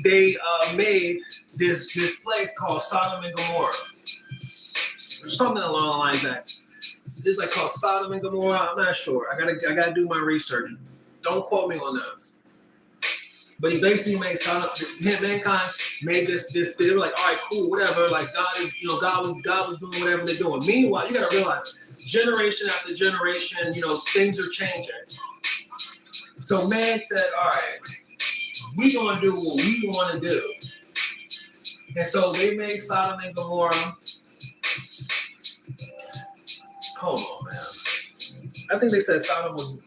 they made this place called Sodom and Gomorrah, or something along the lines of that. It's called Sodom and Gomorrah. I'm not sure. I gotta do my research. Don't quote me on this. But he basically made mankind made this. They were like, all right, cool, whatever. God was doing whatever they're doing. Meanwhile, you gotta realize, generation after generation, things are changing. So man said, all right, we gonna do what we want to do. And so they made Sodom and Gomorrah. Hold on, man. I think they said Sodom was.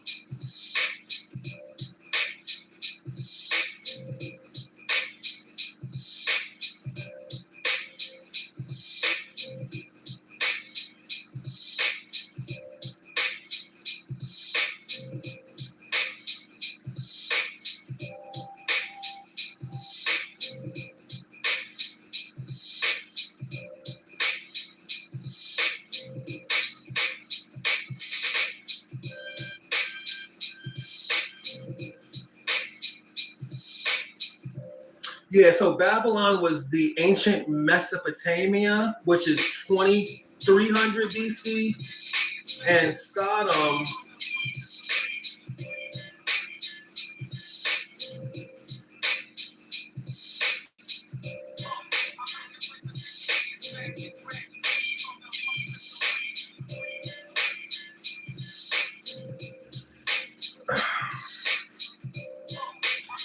Yeah, so Babylon was the ancient Mesopotamia, which is 2300 BC, and Sodom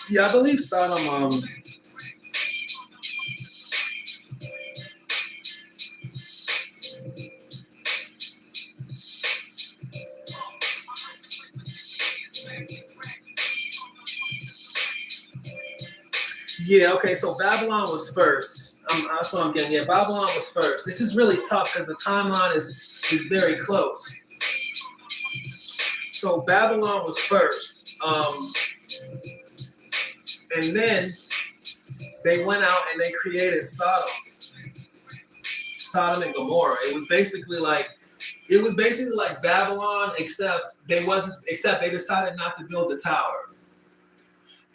yeah, I believe Sodom yeah, okay, so Babylon was first. That's what I'm getting. Yeah, Babylon was first. This is really tough because the timeline is is very close. So Babylon was first. And then they went out and they created Sodom and Gomorrah. It was basically like Babylon, except they decided not to build the tower.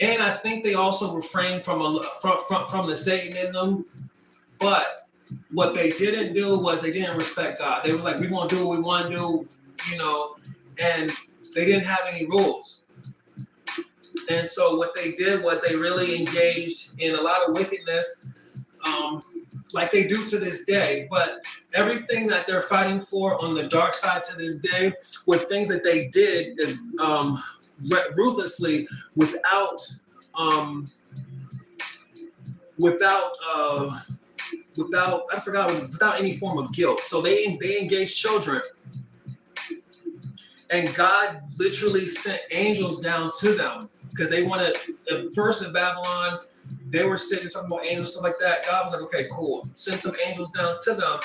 And I think they also refrained from the Satanism. But what they didn't do was they didn't respect God. They was like, we're gonna do what we want to do, and they didn't have any rules. And so what they did was they really engaged in a lot of wickedness, like they do to this day. But everything that they're fighting for on the dark side to this day were things that they did ruthlessly without any form of guilt. So they engaged children. And God literally sent angels down to them because they wanted, first in Babylon, they were sitting talking about angels, stuff like that. God was like, okay, cool. Send some angels down to them.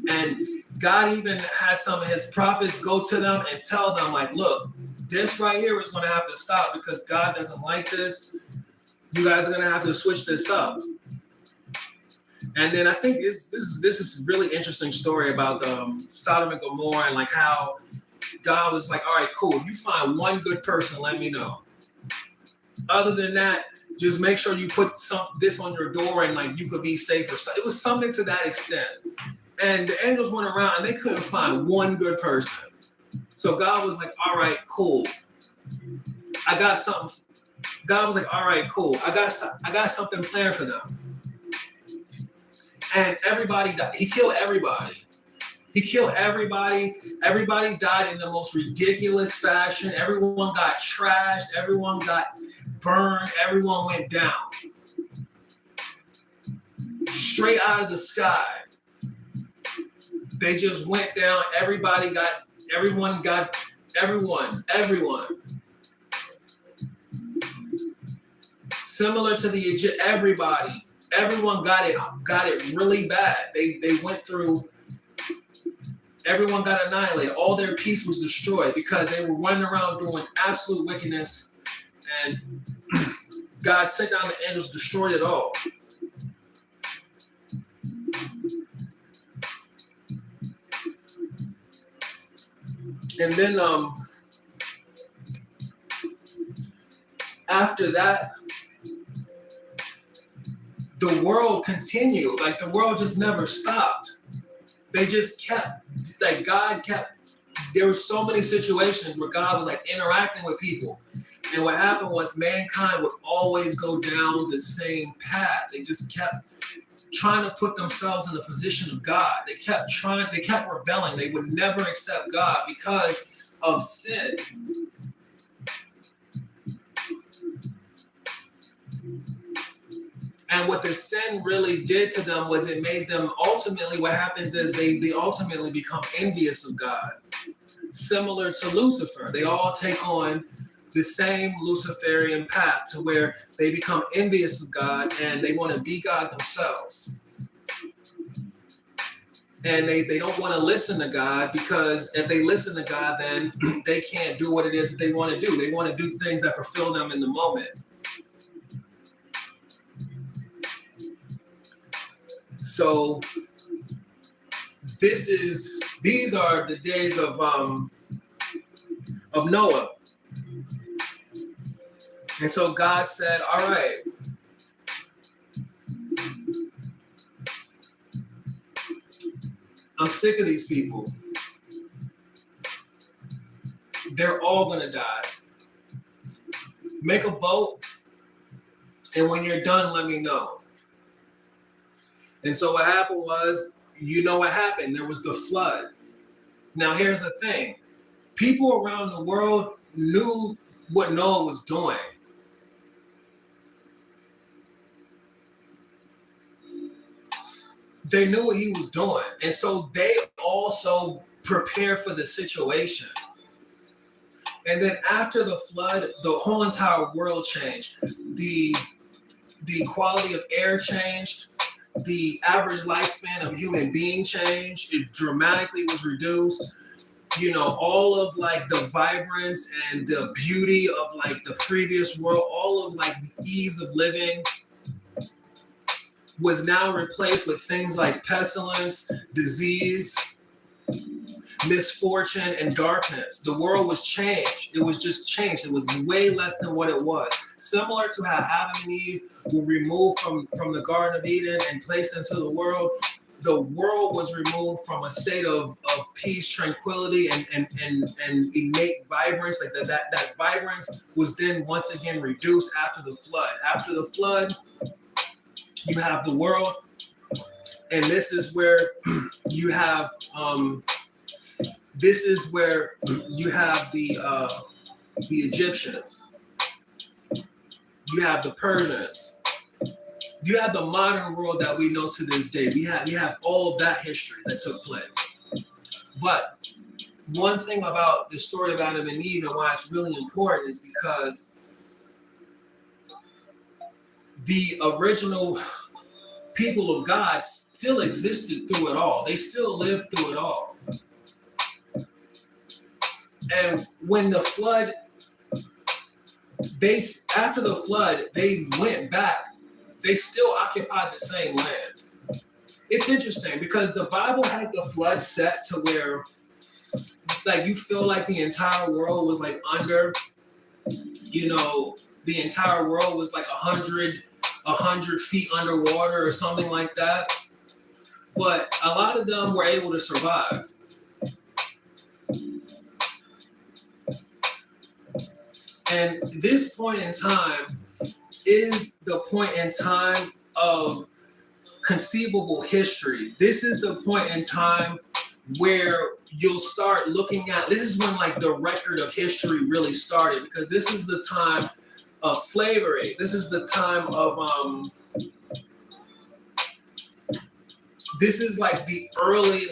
And God even had some of his prophets go to them and tell them, like, look, this right here is going to have to stop because God doesn't like this. You guys are going to have to switch this up. And then I think this is a really interesting story about Sodom and Gomorrah and like how God was like, all right, cool. You find one good person, let me know. Other than that, just make sure you put this on your door and like you could be safer. So it was something to that extent. And the angels went around and they couldn't find one good person. So God was like, all right, cool. I got something. God was like, all right, cool. I got something planned for them. And everybody died. He killed everybody. Everybody died in the most ridiculous fashion. Everyone got trashed. Everyone got burned. Everyone went down. Straight out of the sky. They just went down. Everyone. Similar to the everyone got it really bad. They went through. Everyone got annihilated. All their peace was destroyed because they were running around doing absolute wickedness, and God sent down the angels, destroyed it all. And then after that, the world continued. Like the world just never stopped. They just kept, like God kept, there were so many situations where God was like interacting with people. And what happened was mankind would always go down the same path. They just kept trying to put themselves in the position of God. They kept rebelling. They would never accept God because of sin. And what the sin really did to them was it made them ultimately, what happens is they ultimately become envious of God. Similar to Lucifer. They all take on the same Luciferian path to where they become envious of God and they want to be God themselves. And they don't want to listen to God because if they listen to God, then they can't do what it is that they want to do. They want to do things that fulfill them in the moment. So these are the days of Noah. And so God said, all right, I'm sick of these people. They're all going to die. Make a boat, and when you're done, let me know. And so what happened was, you know what happened. There was the flood. Now, here's the thing. People around the world knew what Noah was doing. They knew what he was doing. And so they also prepared for the situation. And then after the flood, the whole entire world changed. The quality of air changed. the average lifespan of a human being changed. It dramatically was reduced. All of like the vibrance and the beauty of like the previous world, all of like the ease of living was now replaced with things like pestilence, disease, misfortune, and darkness. The world was changed. It was just changed. It was way less than what it was. Similar to how Adam and Eve were removed from the Garden of Eden and placed into the world was removed from a state of peace, tranquility, and innate vibrance. Like that vibrance was then once again reduced after the flood. After the flood, you have the world, and this is where you have the Egyptians. You have the Persians. You have the modern world that we know to this day. We have all of that history that took place. But one thing about the story of Adam and Eve and why it's really important is because the original people of God still existed through it all. They still lived through it all. And when the flood, after the flood, they went back. They still occupied the same land. It's interesting because the Bible has the flood set to where like you feel like the entire world was like under, the entire world was like 100 feet underwater or something like that. But a lot of them were able to survive. And this point in time is the point in time of conceivable history. This is the point in time where you'll start looking at, this is when like the record of history really started, because this is the time of slavery. This is the time of, this is like the early,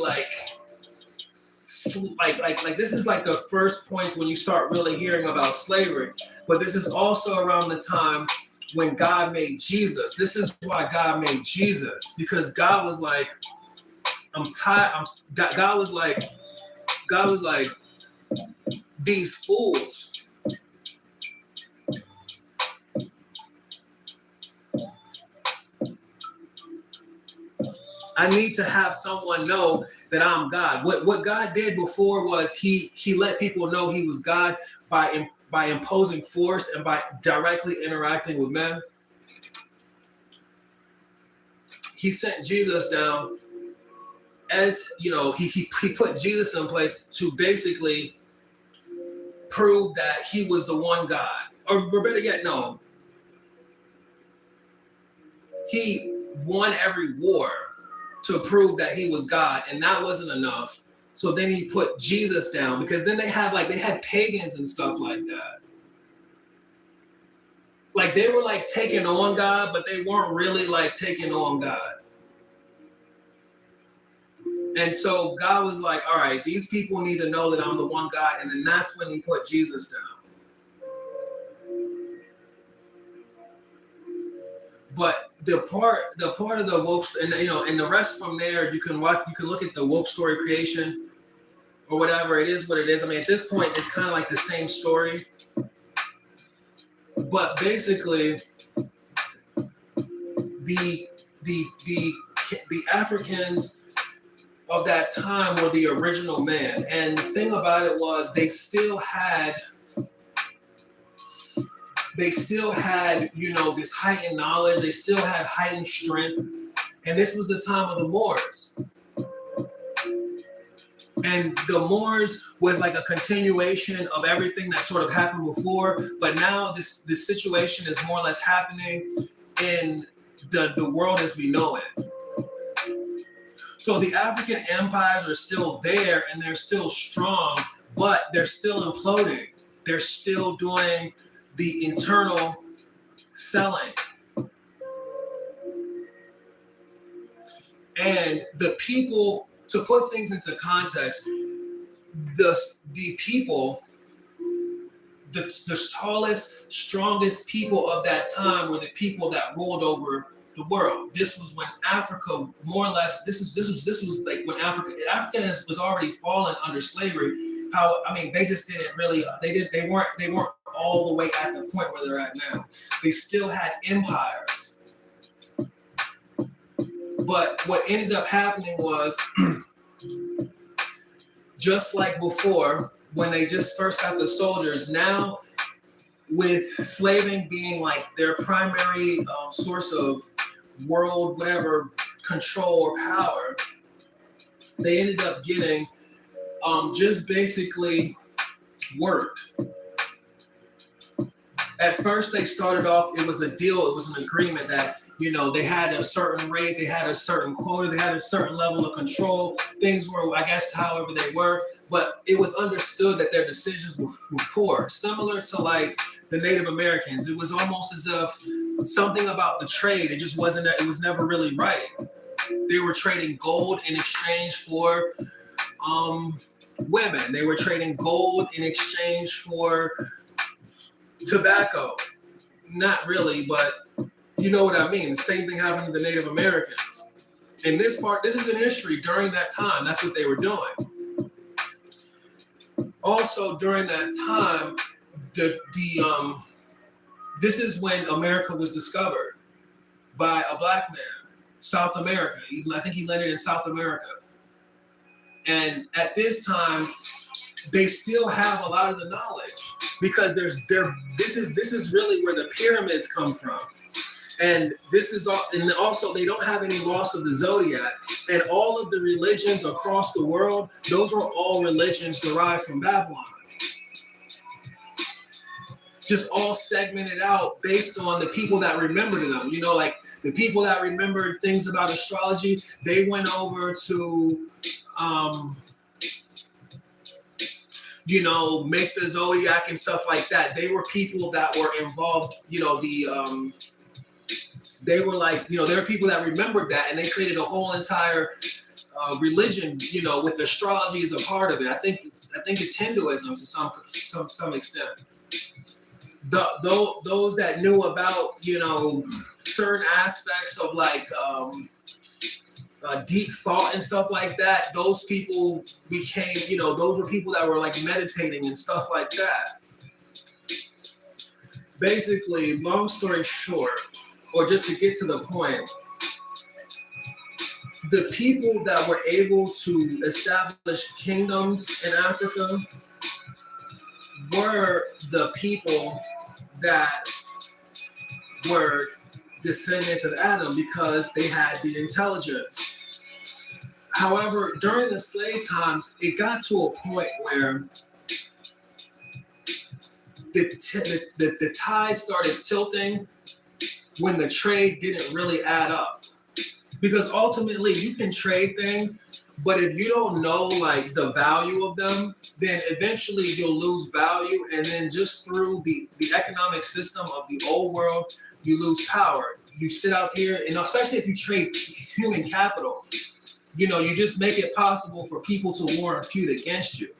this is like the first point when you start really hearing about slavery. But this is also around the time when God made Jesus. This is why God made Jesus, because God was like, I'm tired. God was like, these fools. I need to have someone know that I'm God. What God did before was he let people know he was God by imposing force and by directly interacting with men. He sent Jesus down as, he put Jesus in place to basically prove that he was the one God. Or better yet, no. He won every war to prove that he was God, and that wasn't enough. So then he put Jesus down, because then they had pagans and stuff like that. Like they were like taking on God, but they weren't really like taking on God. And so God was like, all right, these people need to know that I'm the one God. And then that's when he put Jesus down. But the part of the woke, and and the rest from there, you can look at the woke story creation or whatever. It is what it is. I mean, at this point, it's kind of like the same story. But basically, the Africans of that time were the original man. And the thing about it was they still had, this heightened knowledge. They still had heightened strength. And this was the time of the Moors. And the Moors was like a continuation of everything that sort of happened before. But now this situation is more or less happening in the world as we know it. So the African empires are still there and they're still strong, but they're still imploding. They're still doing the internal selling. And the people, to put things into context, the people, the tallest, strongest people of that time were the people that ruled over the world. This was when Africa, more or less, this was like when Africa was already fallen under slavery. They just didn't really, they weren't all the way at the point where they're at now. They still had empires. But what ended up happening was, just like before, when they just first got the soldiers, now with slaving being like their primary source of world, whatever, control or power, they ended up getting just basically worked. At first, they started off, it was a deal, it was an agreement that, they had a certain rate, they had a certain quota, they had a certain level of control. Things were, I guess, however they were, but it was understood that their decisions were poor. Similar to like the Native Americans. It was almost as if something about the trade, it was never really right. They were trading gold in exchange for women. They were trading gold in exchange for tobacco. Not really, but you know what I mean. The same thing happened to the Native Americans. And this is in history during that time. That's what they were doing. Also, during that time, this is when America was discovered by a black man, South America. I think he landed in South America. And at this time, they still have a lot of the knowledge because this is really where the pyramids come from. And this is all, and also they don't have any loss of the zodiac. And all of the religions across the world, those were all religions derived from Babylon. Just all segmented out based on the people that remembered them. Like the people that remembered things about astrology, they went over to make the zodiac and stuff like that. They were people that were involved, they were like, there were people that remembered that, and they created a whole entire religion, with astrology as a part of it. I think it's Hinduism to some extent. Those that knew about, certain aspects of like deep thought and stuff like that, those people became, those were people that were like meditating and stuff like that. Basically, long story short, or just to get to the point, the people that were able to establish kingdoms in Africa were the people that were descendants of Adam because they had the intelligence. However, during the slave times, it got to a point where the tide started tilting when the trade didn't really add up. Because ultimately you can trade things, but if you don't know like the value of them, then eventually you'll lose value. And then just through the economic system of the old world, you lose power. You sit out here, and especially if you trade human capital, you just make it possible for people to war and feud against you.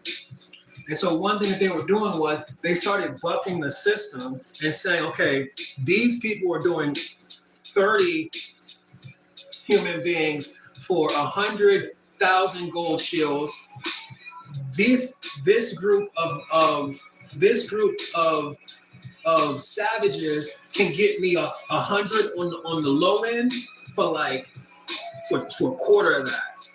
And so one thing that they were doing was they started bucking the system and saying, okay, these people are doing 30 human beings for 100,000 gold shields. This group of savages can get me 100 on the low end for a quarter of that.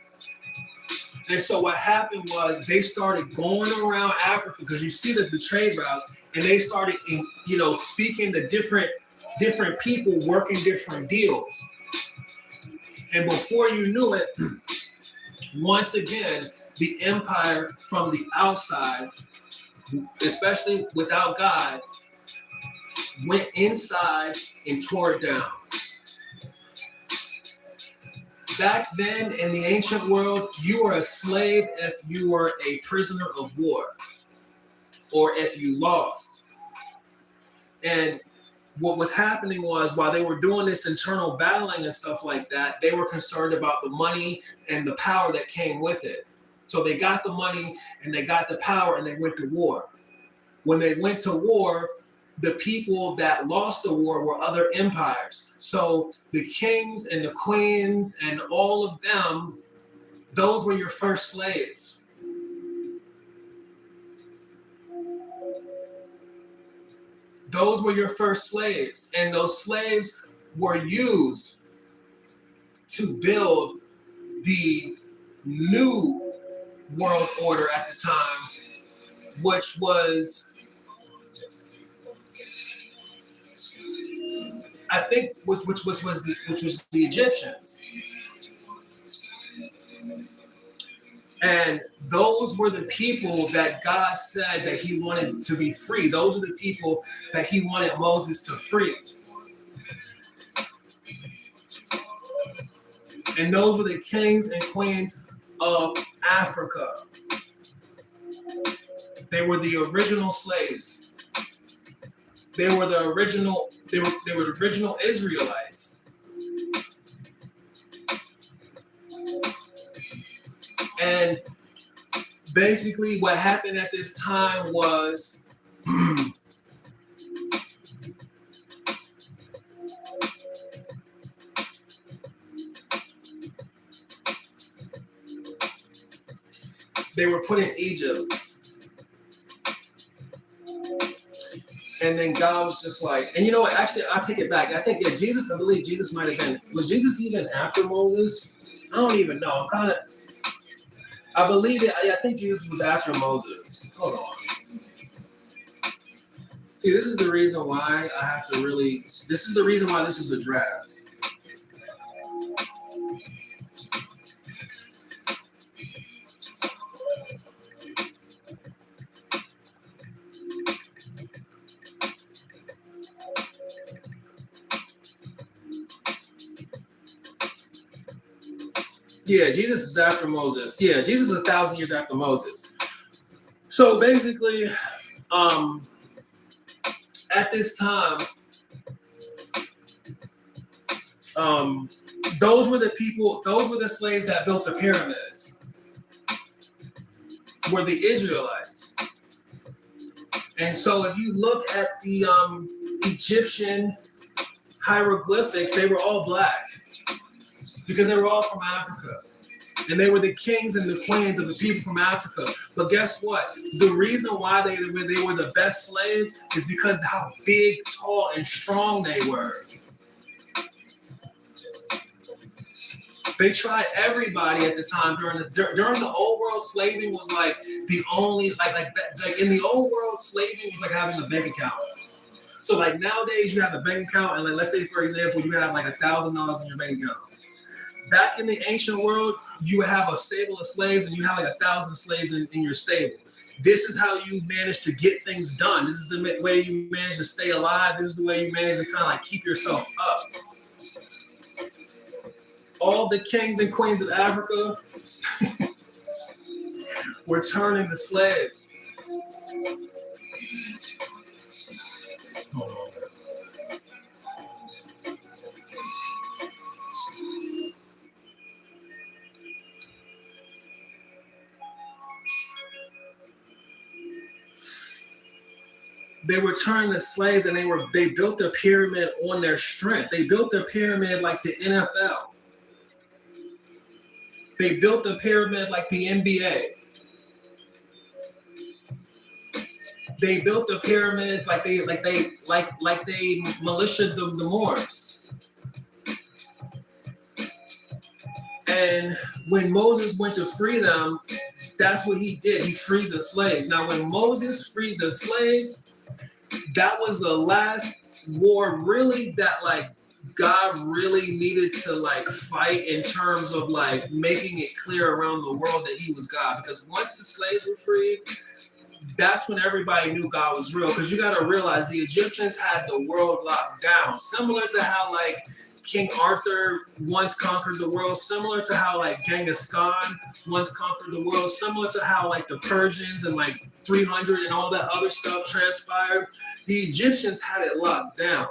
And so what happened was they started going around Africa, because you see the trade routes, and they started speaking to different people working different deals. And before you knew it, once again, the empire from the outside, especially without God, went inside and tore it down. Back then in the ancient world, you were a slave if you were a prisoner of war or if you lost. And what was happening was, while they were doing this internal battling and stuff like that, they were concerned about the money and the power that came with it. So they got the money and they got the power and they went to war. When they went to war, the people that lost the war were other empires. So the kings and the queens and all of them, those were your first slaves. Those were your first slaves. And those slaves were used to build the new world order at the time, which was, I think, which was the Egyptians. And those were the people that God said that he wanted to be free. Those are the people that he wanted Moses to free. And those were the kings and queens of Africa. They were the original slaves. They were the original Israelites. And basically what happened at this time was they were put in Egypt. And then God was just like, and you know what, actually, I'll take it back. I think, I believe Jesus might have been, was Jesus even after Moses? I don't even know. I believe it. I think Jesus was after Moses. Hold on. See, this is the reason why this is the reason why this is a draft. Yeah, Jesus is after Moses. Yeah, Jesus is 1,000 years after Moses. So basically, at this time, those were the slaves that built the pyramids, were the Israelites. And so if you look at the Egyptian hieroglyphics, they were all black, because they were all from Africa. And they were the kings and the queens of the people from Africa. But guess what? The reason why they were the best slaves is because of how big, tall, and strong they were. They tried everybody at the time during the old world. Slaving was like the only like in the old world, slaving was like having a bank account. So like nowadays you have a bank account, and like let's say for example you have like $1,000 in your bank account. Back in the ancient world, you would have a stable of slaves, and you have like 1,000 slaves in your stable. This is how you manage to get things done. This is the way you manage to stay alive. This is the way you manage to kind of like keep yourself up. All the kings and queens of Africa were turning to slaves. Hold on. They were turning to slaves, and they built their pyramid on their strength. They built their pyramid like the NFL. They built the pyramid like the NBA. They built the pyramids like they militiaed the Moors. And when Moses went to free them, that's what he did. He freed the slaves. Now, when Moses freed the slaves, that was the last war really that like God really needed to like fight in terms of like making it clear around the world that he was God. Because once the slaves were freed, that's when everybody knew God was real. Because you got to realize the Egyptians had the world locked down, similar to how like King Arthur once conquered the world, similar to how like Genghis Khan once conquered the world, similar to how like the Persians and like 300 and all that other stuff transpired. The Egyptians had it locked down.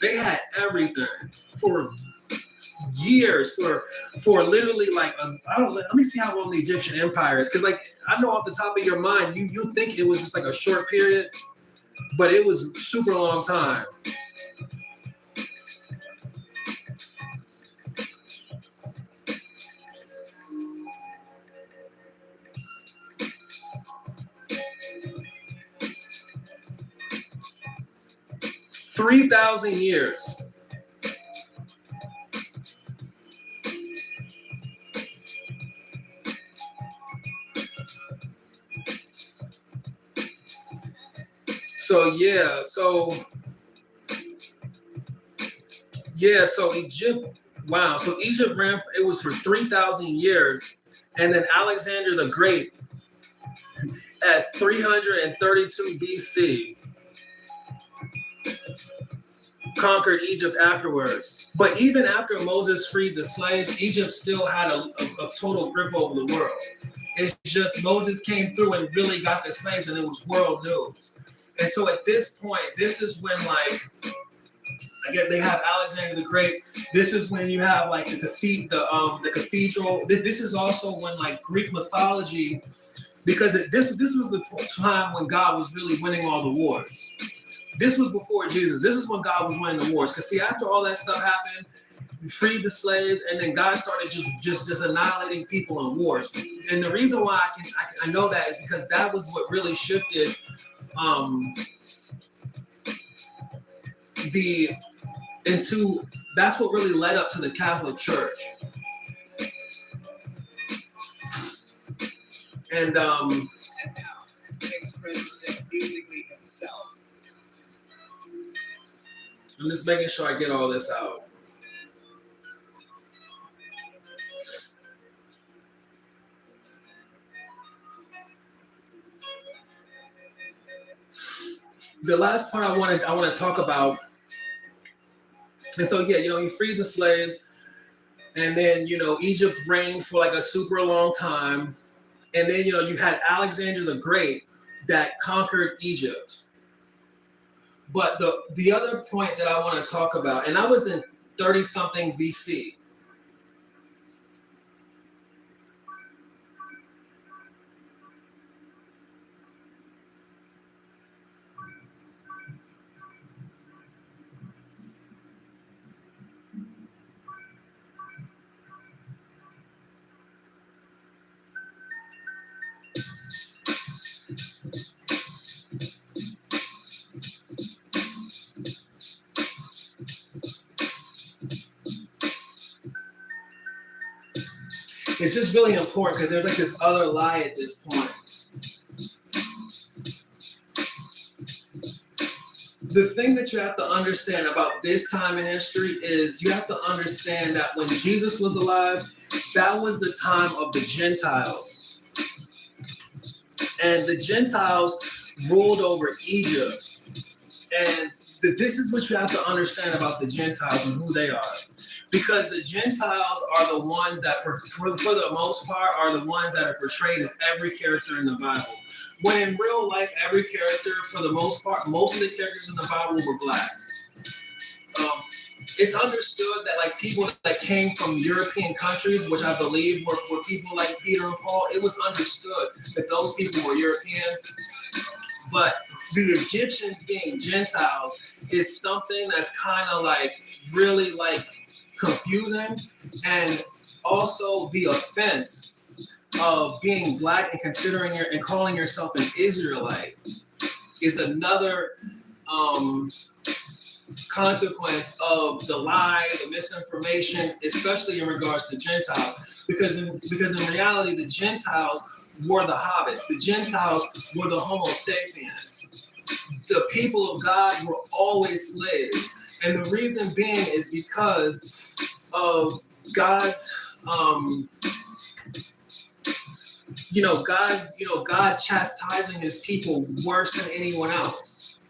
They had everything for years, for literally like let me see how long the Egyptian Empire is, because like I know off the top of your mind, you think it was just like a short period. but it was super long time. $3,000 years. So Egypt, wow. So Egypt it was for 3,000 years. And then Alexander the Great at 332 BC conquered Egypt afterwards. But even after Moses freed the slaves, Egypt still had a total grip over the world. It's just Moses came through and really got the slaves, and it was world news. And so at this point, this is when, like, again, they have Alexander the Great. This is when you have like the cathedral. This is also when like Greek mythology, because this was the time when God was really winning all the wars. This was before Jesus. This is when God was winning the wars. Because see, after all that stuff happened, he freed the slaves, and then God started just annihilating people in wars. And the reason why I know that is because that was what really shifted that's what really led up to the Catholic Church. And I'm just making sure I get all this out. The last part I want to talk about. And so, yeah, he freed the slaves, and then, Egypt reigned for like a super long time. And then, you had Alexander the Great that conquered Egypt. But the other point that I want to talk about, and I was in 30-something BC. It's just really important because there's like this other lie at this point. The thing that you have to understand about this time in history is you have to understand that when Jesus was alive, that was the time of the Gentiles. And the Gentiles ruled over Egypt. And this is what you have to understand about the Gentiles and who they are. Because the Gentiles are the ones that, for the most part, are the ones that are portrayed as every character in the Bible. When in real life, every character, for the most part, most of the characters in the Bible were black. It's understood that like people that came from European countries, which I believe were people like Peter and Paul, it was understood that those people were European. But the Egyptians being Gentiles is something that's kind of like really like confusing, and also the offense of being black and considering and calling yourself an Israelite is another consequence of the lie, the misinformation, especially in regards to Gentiles, because in reality the Gentiles were the hobbits, the Gentiles were the Homo sapiens. The people of God were always slaves, and the reason being is because of God's, God chastising his people worse than anyone else.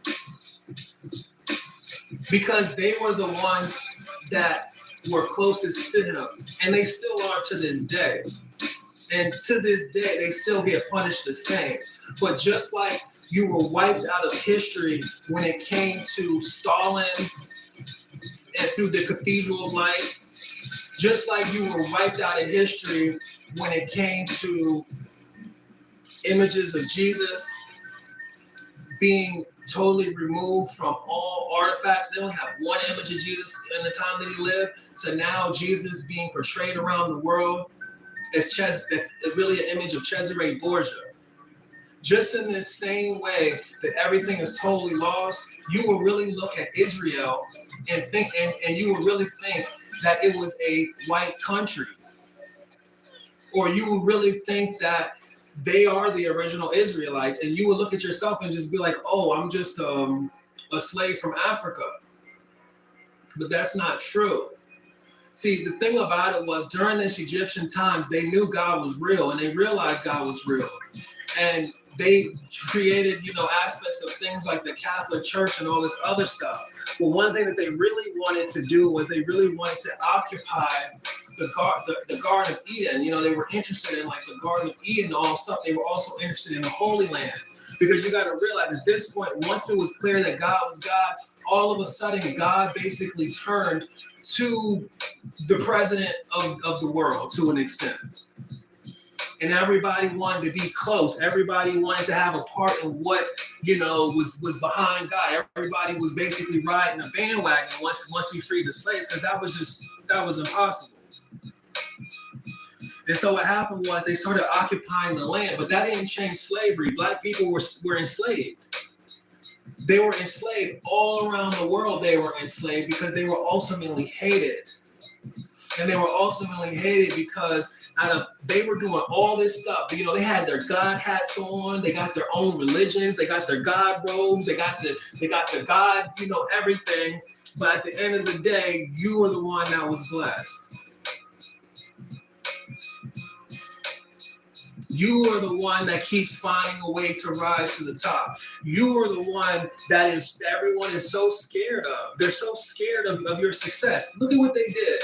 Because they were the ones that were closest to him, and they still are to this day. And to this day, they still get punished the same. But just like you were wiped out of history when it came to Stalin and through the Cathedral of Light, just like you were wiped out of history when it came to images of Jesus being totally removed from all artifacts. They only have one image of Jesus in the time that he lived, to now Jesus being portrayed around the world as that's really an image of Cesare Borgia. Just in this same way that everything is totally lost, you will really look at Israel and think, and you will really think that it was a white country. Or you will really think that they are the original Israelites, and you will look at yourself and just be like, oh, I'm just a slave from Africa. But that's not true. See, the thing about it was, during this Egyptian times, they knew God was real, and they realized God was real. And they created, aspects of things like the Catholic Church and all this other stuff. Well, one thing that they really wanted to do was they really wanted to occupy the Garden of Eden. They were interested in like the Garden of Eden and all stuff. They were also interested in the Holy Land. Because you got to realize at this point, once it was clear that God was God, all of a sudden God basically turned to the president of the world to an extent. And everybody wanted to be close. Everybody wanted to have a part in what, was behind God. Everybody was basically riding a bandwagon once he freed the slaves, because that was impossible. And so what happened was they started occupying the land, but that didn't change slavery. Black people were enslaved. They were enslaved all around the world. They were enslaved because they were ultimately hated. And they were ultimately hated because they were doing all this stuff. They had their God hats on. They got their own religions. They got their God robes. They got the God, everything. But at the end of the day, you were the one that was blessed. You are the one that keeps finding a way to rise to the top. You are the one that everyone is so scared of. They're so scared of your success. Look at what they did.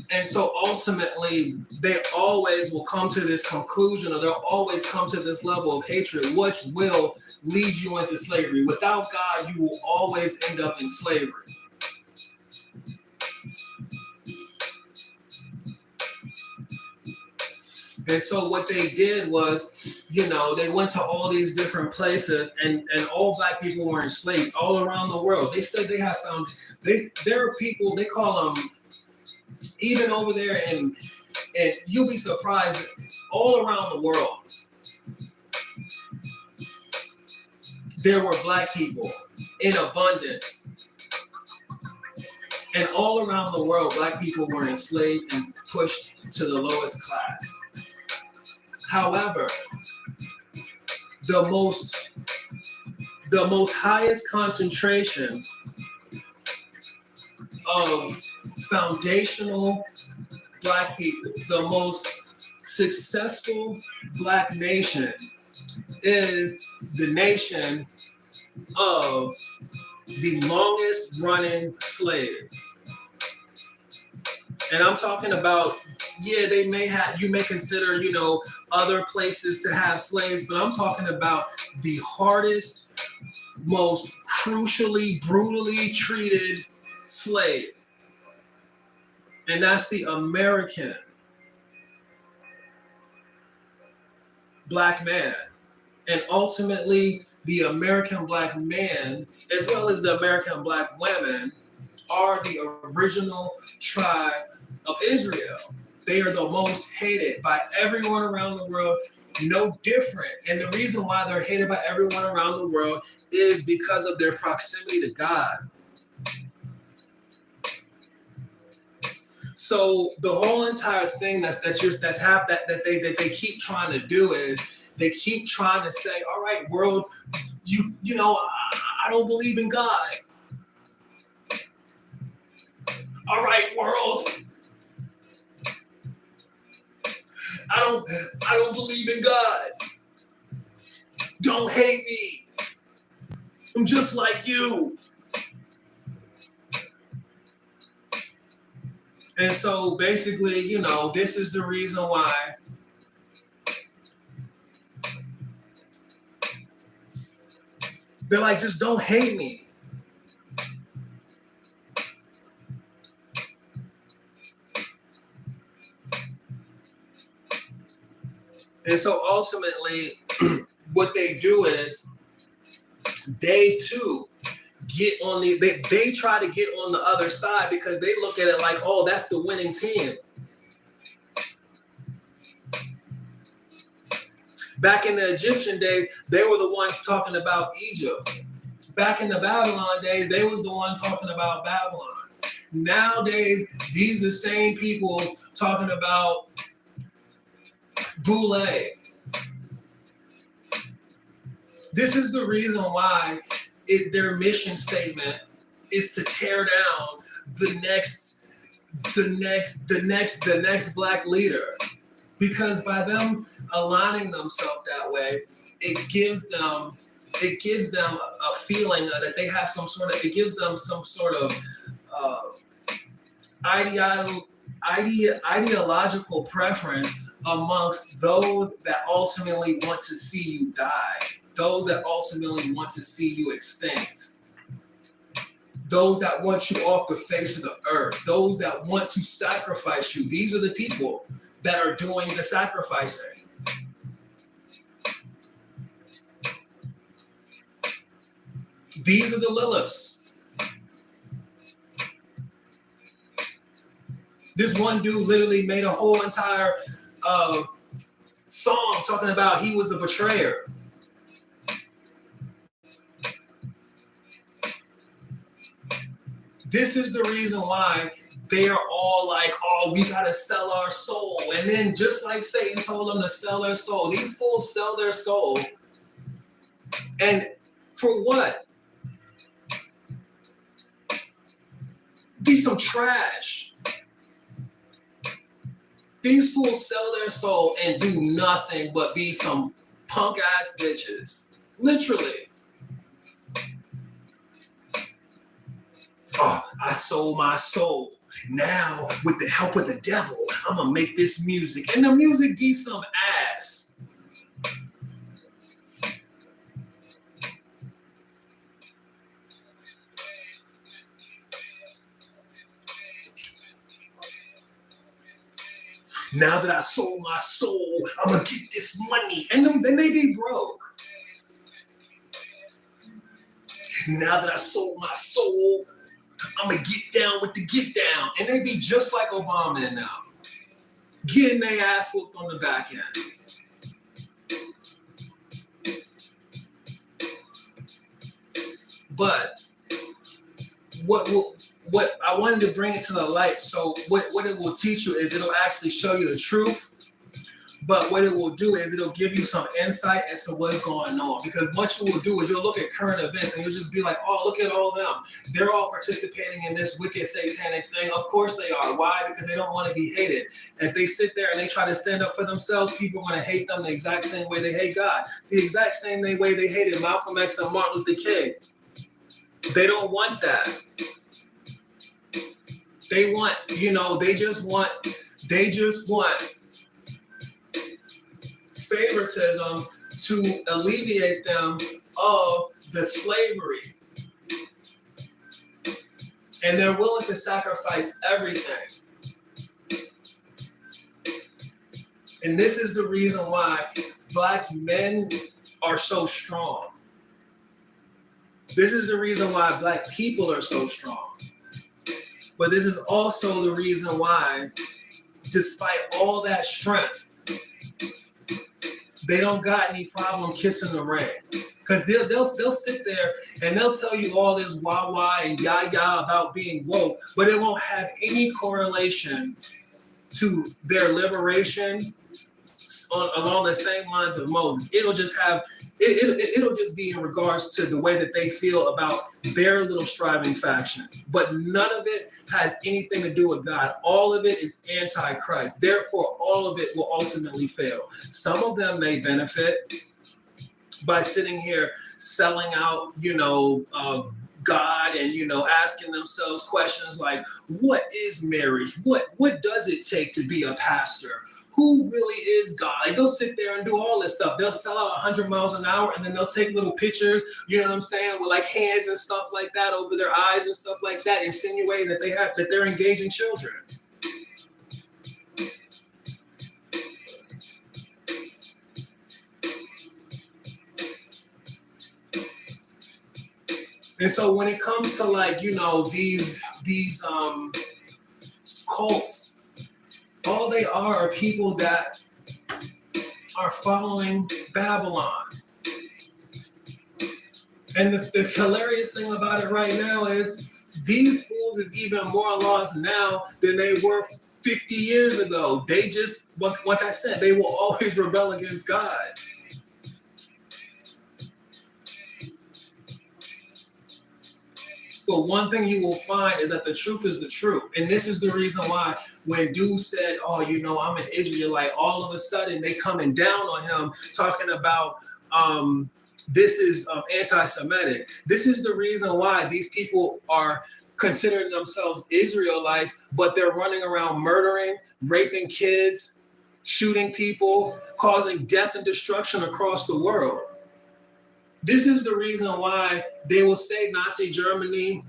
And so ultimately, they always will come to this conclusion, or they'll always come to this level of hatred, which will lead you into slavery. Without God, you will always end up in slavery. And so what they did was, they went to all these different places, and all Black people were enslaved all around the world. They said they have found, there are people, they call them, even over there, and you'll be surprised, all around the world, there were Black people in abundance. And all around the world, Black people were enslaved and pushed to the lowest class. However, the most highest concentration of foundational Black people, the most successful Black nation, is the nation of the longest running slave. And I'm talking about, you may consider, other places to have slaves, but I'm talking about the hardest, most crucially, brutally treated slave. And that's the American Black man. And ultimately, the American Black man, as well as the American Black women, are the original tribe of Israel. They are the most hated by everyone around the world, no different. And the reason why they're hated by everyone around the world is because of their proximity to God. So the whole entire thing that they keep trying to do is they keep trying to say, all right, world, I don't believe in God. All right, world, I don't believe in God. Don't hate me. I'm just like you. And so basically, this is the reason why they're like, just don't hate me. And so ultimately, what they do is they too get on they try to get on the other side because they look at it like, oh, that's the winning team. Back in the Egyptian days, they were the ones talking about Egypt. Back in the Babylon days, they was the one talking about Babylon. Nowadays, these are the same people talking about Boule. This is the reason why their mission statement is to tear down the next black leader, because by them aligning themselves that way, it gives them a feeling that they have some sort of, it gives them some sort of ideological preference amongst those that ultimately want to see you die, those that ultimately want to see you extinct, those that want you off the face of the earth, those that want to sacrifice you. These are the people that are doing the sacrificing. These are the Liliths. This one dude literally made a whole entire song talking about he was a betrayer. This is the reason why they are all like, oh, we gotta sell our soul. And then just like Satan told them to sell their soul, these fools sell their soul. And for what? Be some trash. These fools sell their soul and do nothing but be some punk ass bitches. Literally. Oh, I sold my soul. Now, with the help of the devil, I'm gonna make this music. And the music be some ass. Now that I sold my soul, I'm gonna get this money. And then they be broke. Now that I sold my soul, I'm gonna get down with the get down. And they be just like Obama now, getting their ass whooped on the back end. But what I wanted to bring it to the light, so what it will teach you is it'll actually show you the truth, but what it will do is it'll give you some insight as to what's going on. Because what you will do is you'll look at current events and you'll just be like, oh, look at all them. They're all participating in this wicked satanic thing. Of course they are. Why? Because they don't want to be hated. If they sit there and they try to stand up for themselves, people are going to hate them the exact same way they hate God. The exact same way they hated Malcolm X and Martin Luther King. They don't want that. They want, they just want favoritism to alleviate them of the slavery. And they're willing to sacrifice everything. And this is the reason why Black men are so strong. This is the reason why Black people are so strong. But this is also the reason why, despite all that strength, they don't got any problem kissing the ring. Because they'll sit there and they'll tell you all this wah-wah and yah-yah about being woke, but it won't have any correlation to their liberation along the same lines of Moses. It'll just have, it'll just be in regards to the way that they feel about their little striving faction. But none of it has anything to do with God. All of it is anti-Christ. Therefore, all of it will ultimately fail. Some of them may benefit by sitting here selling out, God and, asking themselves questions like, what is marriage? What does it take to be a pastor? Who really is God? Like, they'll sit there and do all this stuff. They'll sell out 100 miles an hour and then they'll take little pictures, you know what I'm saying, with like hands and stuff like that over their eyes and stuff like that, insinuating that they're engaging children. And so when it comes to like, these cults, all they are people that are following Babylon. And the hilarious thing about it right now is these fools is even more lost now than they were 50 years ago. They just, like I said, they will always rebel against God. But one thing you will find is that the truth is the truth. And this is the reason why when dude said, oh, I'm an Israelite, all of a sudden they coming down on him talking about this is anti-Semitic. This is the reason why these people are considering themselves Israelites, but they're running around murdering, raping kids, shooting people, causing death and destruction across the world. This is the reason why they will say Nazi Germany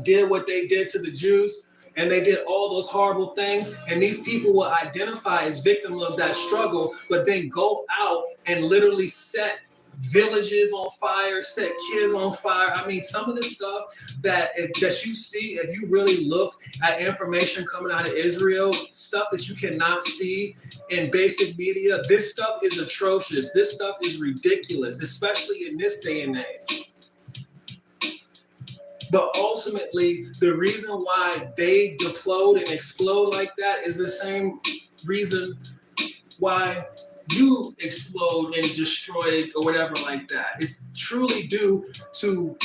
did what they did to the Jews, and they did all those horrible things, and these people will identify as victims of that struggle, but then go out and literally set villages on fire, set kids on fire. I mean, some of the stuff that you see, if you really look at information coming out of Israel, stuff that you cannot see in basic media, this stuff is atrocious. This stuff is ridiculous, especially in this day and age. But ultimately, the reason why they deplode and explode like that is the same reason why you explode and destroyed or whatever like that. It's truly due to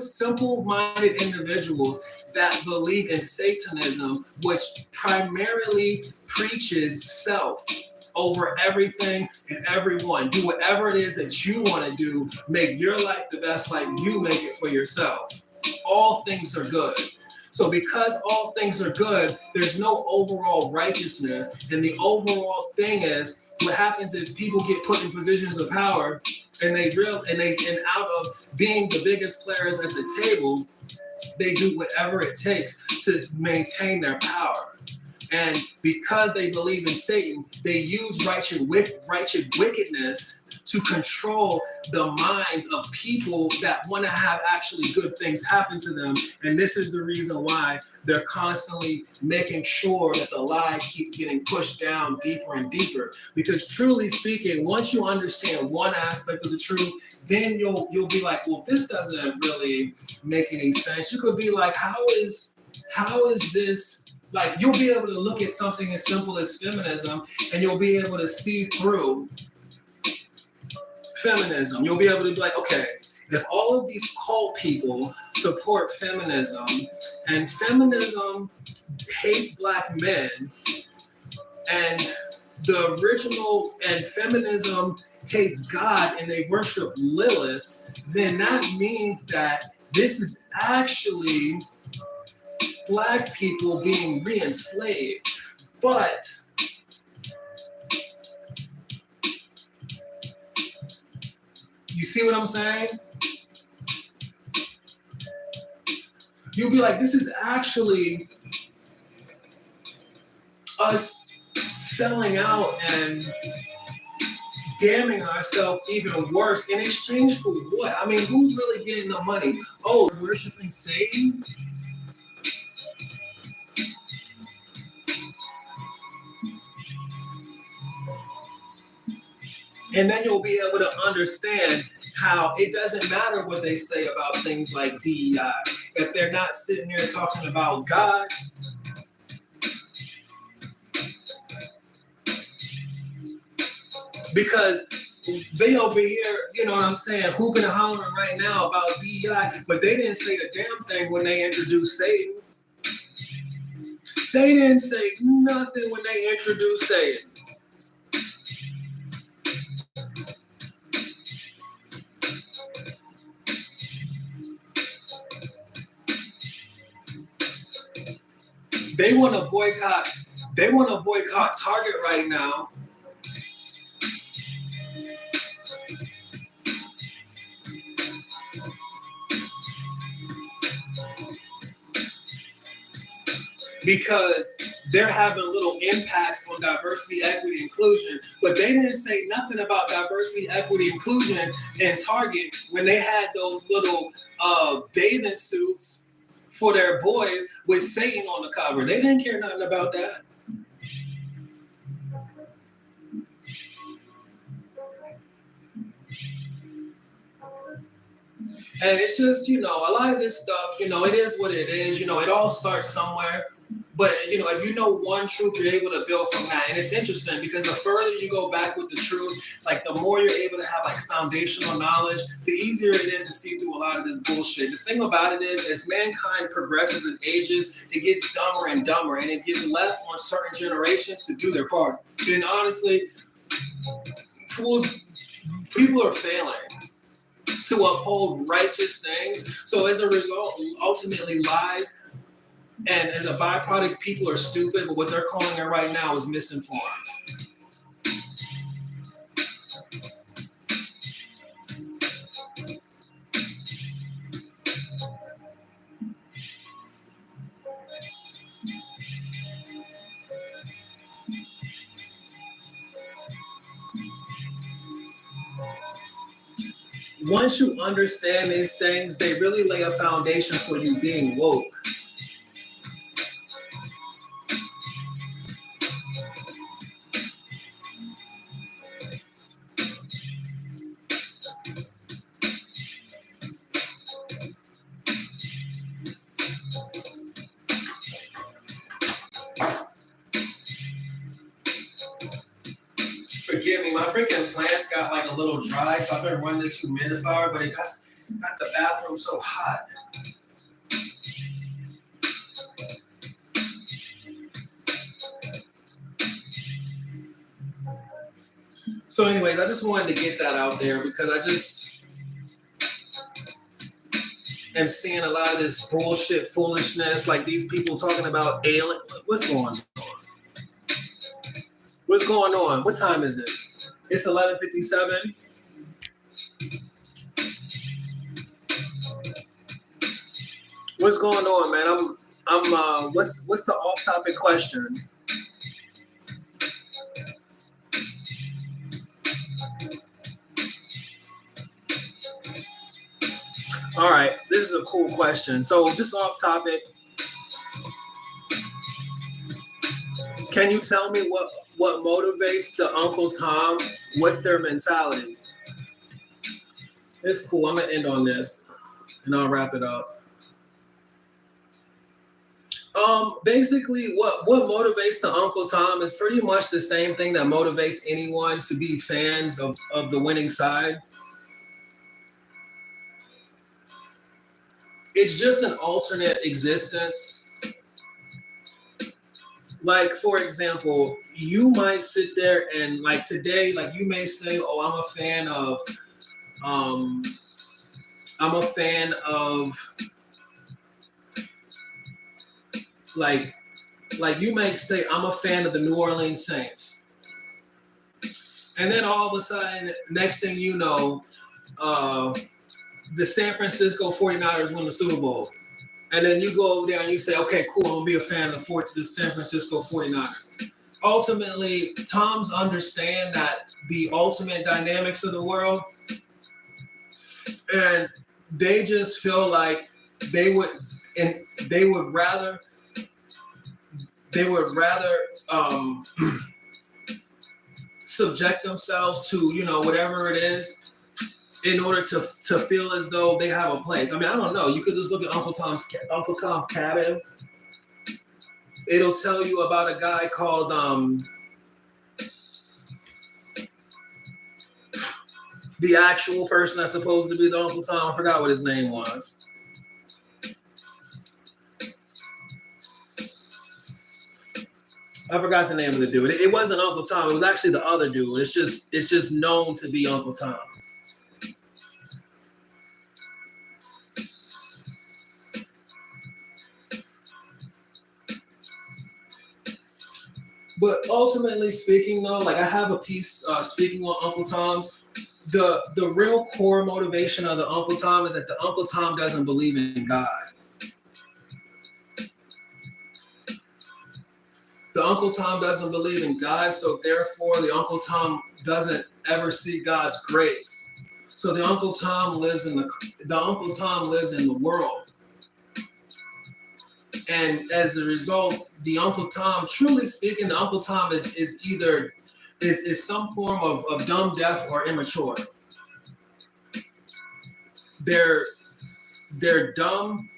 simple-minded individuals that believe in Satanism, which primarily preaches self over everything and everyone. Do whatever it is that you want to do. Make your life the best life you make it for yourself. All things are good. So because all things are good, there's no overall righteousness. And the overall thing is, what happens is people get put in positions of power, and out of being the biggest players at the table, they do whatever it takes to maintain their power. And because they believe in Satan, they use righteous wickedness to control the minds of people that want to have actually good things happen to them. And this is the reason why they're constantly making sure that the lie keeps getting pushed down deeper and deeper. Because truly speaking, once you understand one aspect of the truth, then you'll be like, well, this doesn't really make any sense. You could be like, how is this? Like, you'll be able to look at something as simple as feminism, and you'll be able to see through feminism. You'll be able to be like, okay, if all of these cult people support feminism, and feminism hates black men, and the original and feminism hates God and they worship Lilith, then that means that this is actually black people being re-enslaved. But you see what I'm saying? You'll be like, this is actually us selling out and damning ourselves even worse in exchange for what? I mean, who's really getting the money? Oh, worshiping Satan? And then you'll be able to understand how it doesn't matter what they say about things like DEI. If they're not sitting there talking about God, because they over here, you know what I'm saying, hooping and hollering right now about DEI, but they didn't say a damn thing when they introduced Satan. They didn't say nothing when they introduced Satan. They want to boycott Target right now. Because they're having little impacts on diversity, equity, inclusion, but they didn't say nothing about diversity, equity, inclusion in Target when they had those little bathing suits for their boys with Satan on the cover. They didn't care nothing about that. And it's just, a lot of this stuff, it is what it is. It all starts somewhere. But, if you know one truth, you're able to build from that. And it's interesting because the further you go back with the truth, like the more you're able to have like foundational knowledge, the easier it is to see through a lot of this bullshit. The thing about it is, as mankind progresses and ages, it gets dumber and dumber, and it gets left on certain generations to do their part. And honestly, people are failing to uphold righteous things. So as a result, ultimately lies, and as a byproduct, people are stupid, but what they're calling it right now is misinformed. Once you understand these things, they really lay a foundation for you being woke. Forgive me, my freaking plants got like a little dry, so I've been running this humidifier, but it got the bathroom so hot. So anyways, I just wanted to get that out there because I just am seeing a lot of this bullshit foolishness, like these people talking about alien. What's going on? What's going on? What time is it? It's 11:57. What's going on, man? What's the off-topic question? All right, this is a cool question. So just off topic, can you tell me what motivates the Uncle Tom? What's their mentality? It's cool. I'm gonna end on this, and I'll wrap it up. Basically, what motivates the Uncle Tom is pretty much the same thing that motivates anyone to be fans of the winning side. It's just an alternate existence. Like, for example, you might sit there and like today, like you may say, oh, I'm a fan of like you might say, I'm a fan of the New Orleans Saints. And then all of a sudden, next thing you know, the San Francisco 49ers win the Super Bowl. And then you go over there and you say, okay, cool, I'm going to be a fan of the San Francisco 49ers. Ultimately, Toms understand that the ultimate dynamics of the world, and they just feel like they would rather subject themselves to, whatever it is, in order to feel as though they have a place. I mean, I don't know. You could just look at Uncle Tom's Cabin. It'll tell you about a guy called the actual person that's supposed to be the Uncle Tom. I forgot what his name was. I forgot the name of the dude. It wasn't Uncle Tom. It was actually the other dude. It's just known to be Uncle Tom. But ultimately speaking, though, like I have a piece speaking on Uncle Tom's. The real core motivation of the Uncle Tom is that the Uncle Tom doesn't believe in God. The Uncle Tom doesn't believe in God, so therefore the Uncle Tom doesn't ever see God's grace. So the Uncle Tom lives in the world. And as a result, the Uncle Tom, truly speaking, the Uncle Tom is either some form of dumb, deaf, or immature. They're dumb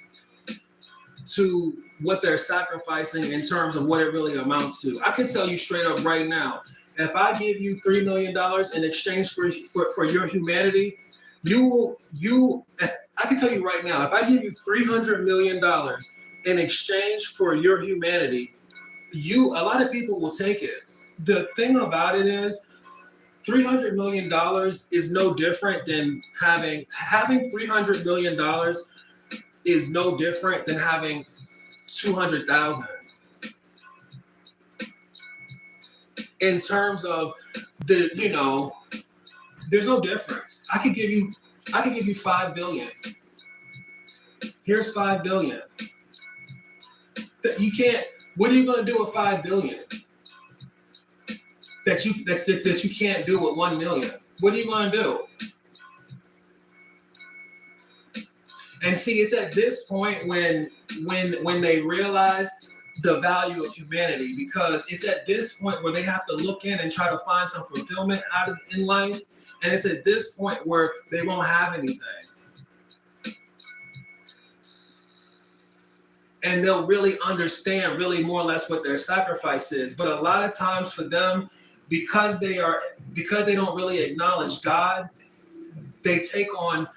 to what they're sacrificing in terms of what it really amounts to. I can tell you straight up right now, if I give you $3 million in exchange for your humanity, I can tell you right now, if I give you $300 million in exchange for your humanity, a lot of people will take it. The thing about it is, $300 million is no different than having $300 million is no different than having 200,000. In terms of there's no difference. I could give you $5 billion. Here's $5 billion. You can't. What are you going to do with $5 billion? That you can't do with 1 million. What are you going to do? And see, it's at this point when they realize the value of humanity, because it's at this point where they have to look in and try to find some fulfillment in life, and it's at this point where they won't have anything. And they'll really understand really more or less what their sacrifice is. But a lot of times for them, because they don't really acknowledge God, they take on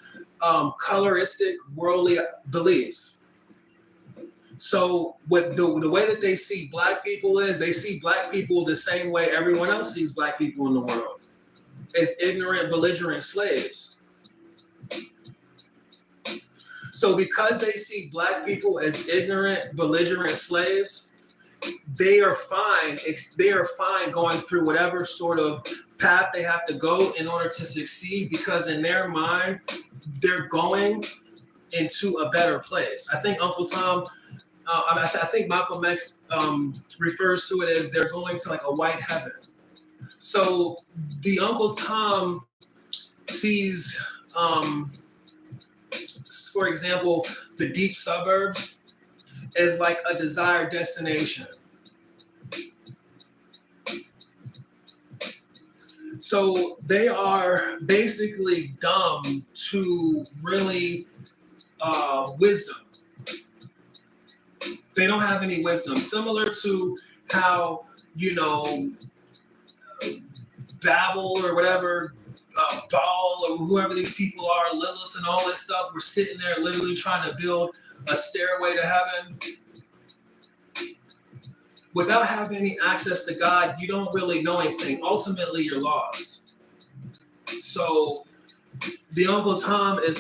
coloristic worldly beliefs. So with the way that they see Black people is, they see Black people the same way everyone else sees Black people in the world, as ignorant, belligerent slaves. So because they see Black people as ignorant, belligerent slaves, they are fine going through whatever sort of path they have to go in order to succeed, because in their mind, they're going into a better place. I think Uncle Tom, I think Malcolm X refers to it as they're going to like a white heaven. So the Uncle Tom sees, for example, the deep suburbs as like a desired destination. So they are basically dumb to really wisdom. They don't have any wisdom. Similar to how, Babel or whatever, Baal or whoever these people are, Lilith and all this stuff, were sitting there literally trying to build a stairway to heaven. Without having any access to God, you don't really know anything. Ultimately, you're lost. So the Uncle Tom is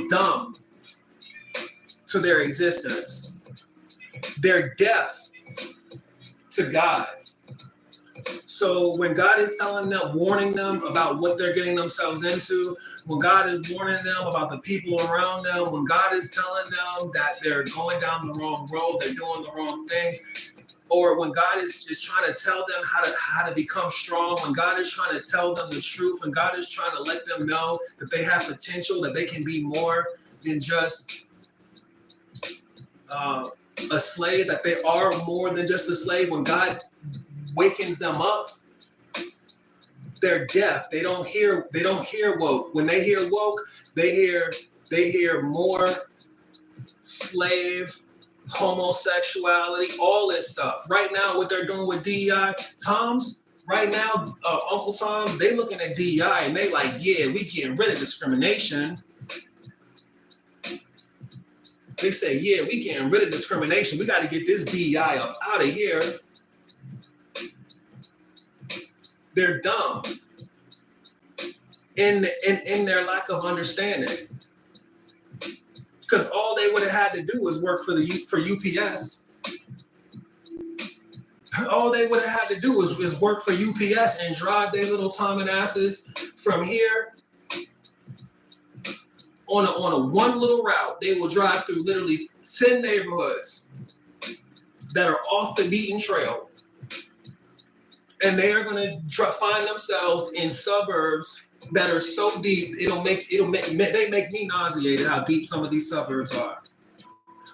dumb to their existence. They're deaf to God. So when God is warning them about what they're getting themselves into, when God is warning them about the people around them, when God is telling them that they're going down the wrong road, they're doing the wrong things, or when God is just trying to tell them how to become strong, when God is trying to tell them the truth, when God is trying to let them know that they have potential, that they can be more than just a slave, that they are more than just a slave, when God wakens them up, they're deaf. They don't hear woke. When they hear woke, they hear more slave, homosexuality, all this stuff. Right now, what they're doing with DEI, Uncle Tom's, they looking at DEI and they like, yeah, we getting rid of discrimination. They say, yeah, we getting rid of discrimination. We got to get this DEI up out of here. They're dumb in their lack of understanding. Because all they would have had to do was work for UPS. All they would have had to do was work for UPS and drive their little Tom and asses from here on a one little route, they will drive through literally 10 neighborhoods that are off the beaten trail. And they are going to find themselves in suburbs that are so deep, they make me nauseated how deep some of these suburbs are.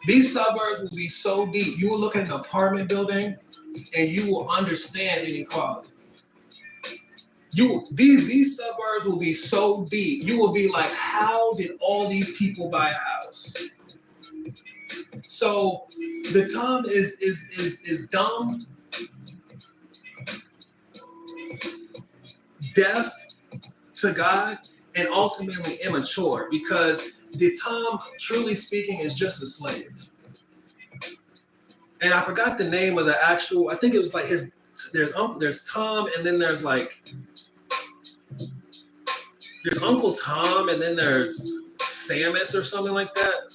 These suburbs will be so deep. You will look at an apartment building and you will understand inequality. These suburbs will be so deep. You will be like, how did all these people buy a house? So the Tom is dumb, deaf to God, and ultimately immature, because the Tom, truly speaking, is just a slave. And I forgot the name of the actual, I think it was like there's Tom, and then there's Uncle Tom, and then there's Samus or something like that.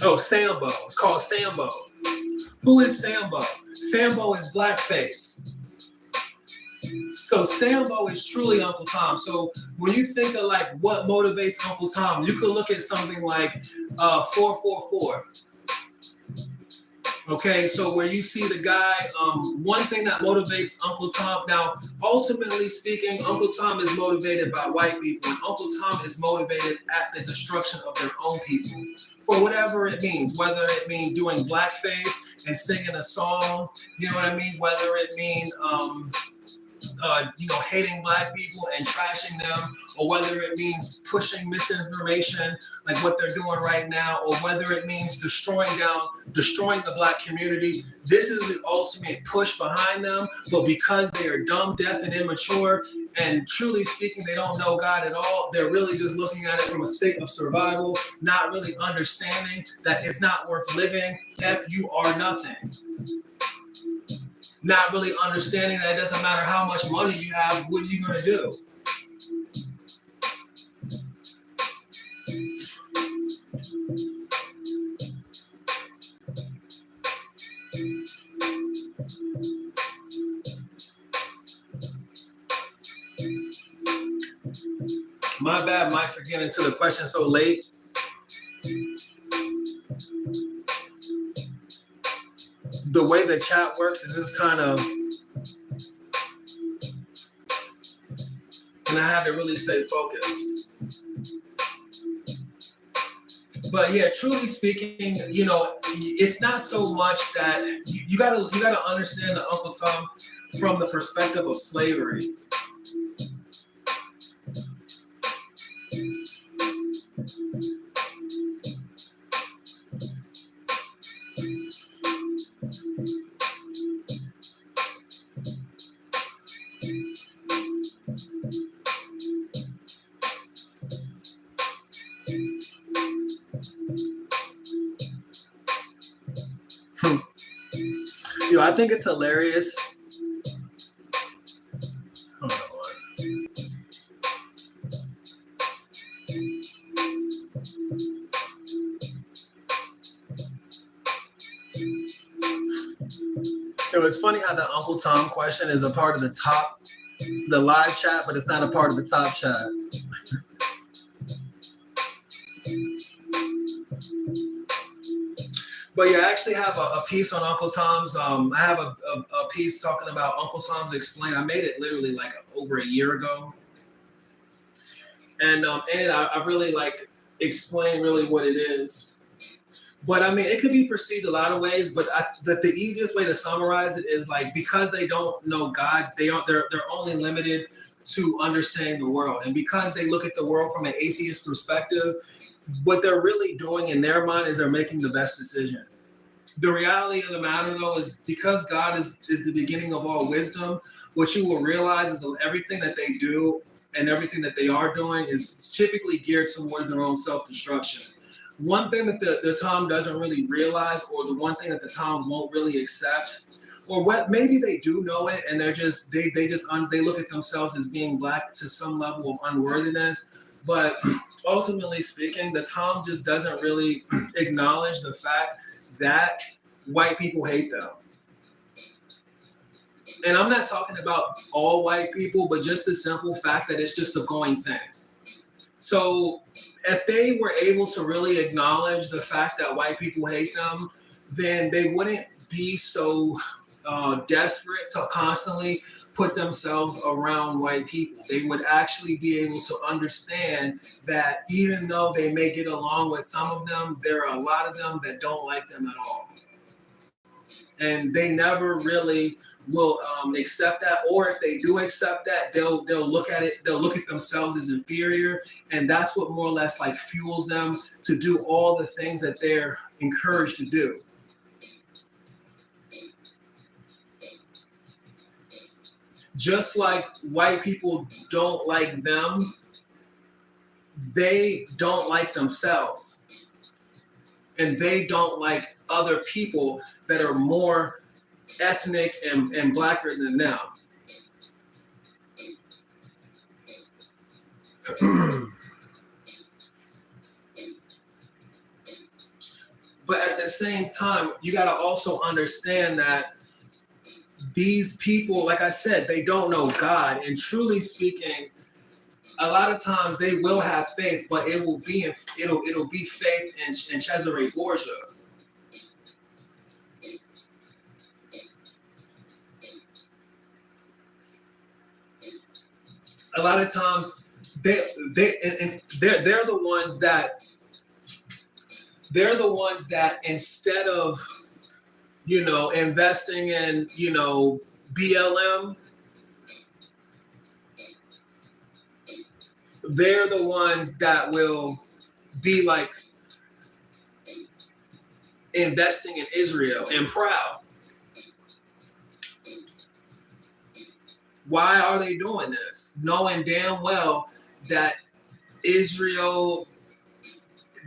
Oh, Sambo. It's called Sambo. Who is Sambo? Sambo is blackface. So Sambo is truly Uncle Tom. So when you think of like what motivates Uncle Tom, you could look at something like 444. Okay, so where you see the guy, one thing that motivates Uncle Tom, now ultimately speaking, Uncle Tom is motivated by white people, and Uncle Tom is motivated at the destruction of their own people, for whatever it means, whether it means doing blackface and singing a song, you know what I mean, whether it means hating black people and trashing them, or whether it means pushing misinformation like what they're doing right now, or whether it means destroying the black community. This is the ultimate push behind them. But because they are dumb, deaf, and immature, and truly speaking, they don't know God at all, they're really just looking at it from a state of survival, not really understanding that it's not worth living if you are nothing. Not really understanding that it doesn't matter how much money you have, what are you going to do? My bad, Mike, for getting into the question so late. The way the chat works is just kind of, and I have to really stay focused. But yeah, truly speaking, it's not so much that you gotta understand the Uncle Tom from the perspective of slavery. I think it's hilarious. It was funny how the Uncle Tom question is a part of the live chat, but it's not a part of the top chat. But yeah, I actually have a piece on Uncle Tom's. I have a piece talking about Uncle Tom's Explained. I made it literally like over a year ago. And I really explain really what it is. But I mean, it could be perceived a lot of ways, but the easiest way to summarize it is like, because they don't know God, they're only limited to understanding the world. And because they look at the world from an atheist perspective, what they're really doing in their mind is they're making the best decision. The reality of the matter, though, is because God is the beginning of all wisdom, what you will realize is that everything that they do and everything that they are doing is typically geared towards their own self-destruction. One thing that the Tom doesn't really realize, or the one thing that the Tom won't really accept, or what maybe they do know it, and they look at themselves as being black to some level of unworthiness. But ultimately speaking, the Tom just doesn't really acknowledge the fact that white people hate them. And I'm not talking about all white people, but just the simple fact that it's just a going thing. So if they were able to really acknowledge the fact that white people hate them, then they wouldn't be so desperate to constantly put themselves around white people. They would actually be able to understand that even though they may get along with some of them, there are a lot of them that don't like them at all. And they never really will accept that, or if they do accept that, they'll look at it, they'll look at themselves as inferior, and that's what more or less like fuels them to do all the things that they're encouraged to do. Just like white people don't like them, they don't like themselves, and they don't like other people that are more ethnic and blacker than them. But at the same time, you got to also understand that these people, like I said, they don't know God. And truly speaking, a lot of times they will have faith, but it'll be faith in Cesare Borgia. A lot of times they're the ones that instead of investing in BLM, they're the ones that will be like investing in Israel and proud. Why are they doing this? Knowing damn well that Israel,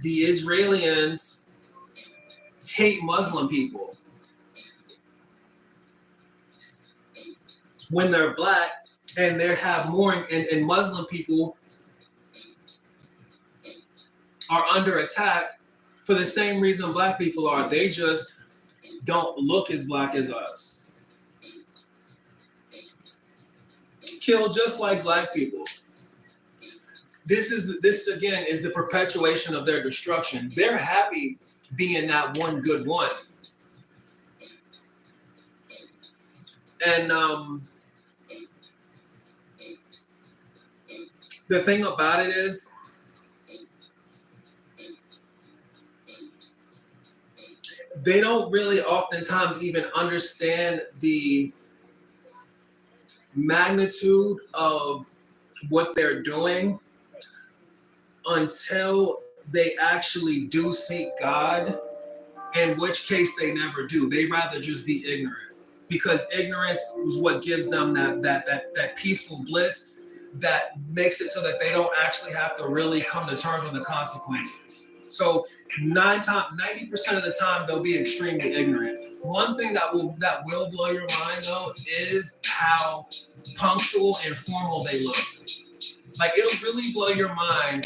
the Israelis hate Muslim people. When they're black and they have more, and Muslim people are under attack for the same reason black people are. They just don't look as black as us. Killed just like black people. This again is the perpetuation of their destruction. They're happy being that one good one. And the thing about it is, they don't really oftentimes even understand the magnitude of what they're doing until they actually do seek God, in which case they never do. They rather just be ignorant, because ignorance is what gives them that peaceful bliss that makes it so that they don't actually have to really come to terms with the consequences. So 90% of the time they'll be extremely ignorant. One thing that will blow your mind though is how punctual and formal they look. Like, it'll really blow your mind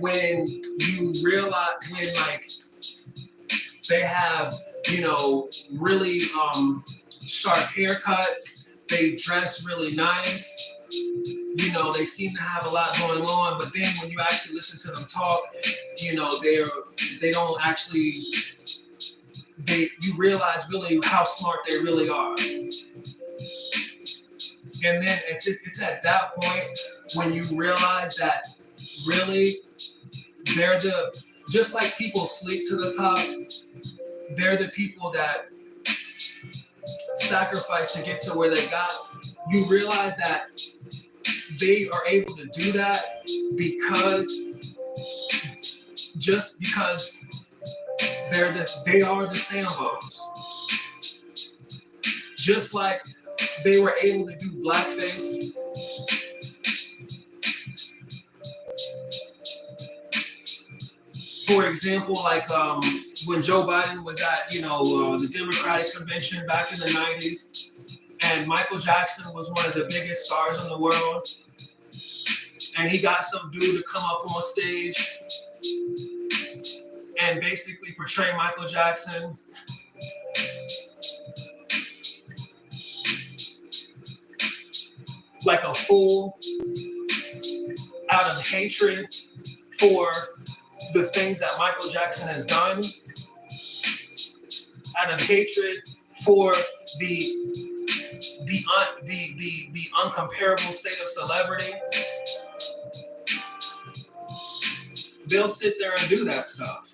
when you realize when like they have really sharp haircuts, they dress really nice. They seem to have a lot going on, but then when you actually listen to them talk, they don't actually. You realize really how smart they really are, and then it's at that point when you realize that really they're just like people sleep to the top. They're the people that sacrifice to get to where they got. You realize that they are able to do that because they are the Sambos. Just like they were able to do blackface. For example, like when Joe Biden was at the Democratic convention back in the 90s, and Michael Jackson was one of the biggest stars in the world, and he got some dude to come up on stage and basically portray Michael Jackson. like a fool out of hatred for the things that Michael Jackson has done, out of hatred for the uncomparable state of celebrity. They'll sit there and do that stuff.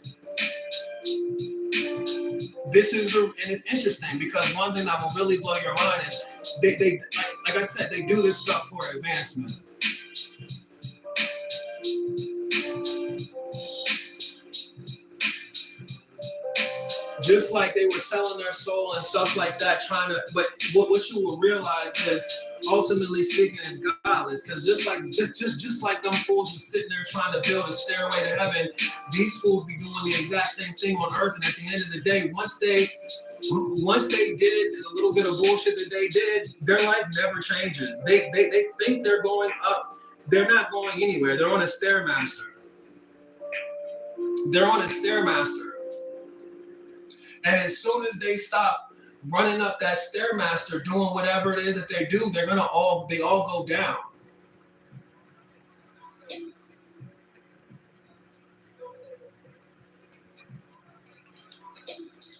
And it's interesting because one thing that will really blow your mind is they like I said, they do this stuff for advancement. Just like they were selling their soul and stuff like that, but what you will realize is, ultimately speaking, is godless. Because just like them fools were sitting there trying to build a stairway to heaven, these fools be doing the exact same thing on earth. And at the end of the day, once they did a little bit of bullshit that they did, their life never changes. They think they're going up. They're not going anywhere. They're on a Stairmaster. And as soon as they stop running up that Stairmaster, doing whatever it is that they do, they all go down.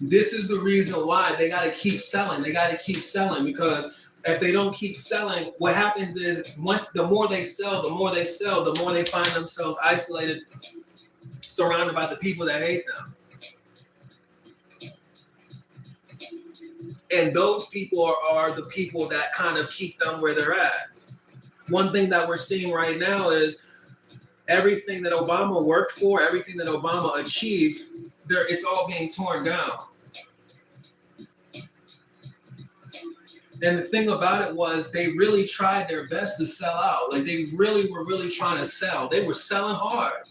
This is the reason why they got to keep selling. They got to keep selling, because if they don't keep selling, what happens is the more they sell, the more they find themselves isolated, surrounded by the people that hate them. And those people are the people that kind of keep them where they're at. One thing that we're seeing right now is everything that Obama worked for, everything that Obama achieved, it's all being torn down. And the thing about it was they really tried their best to sell out. Like they really were trying to sell. They were selling hard.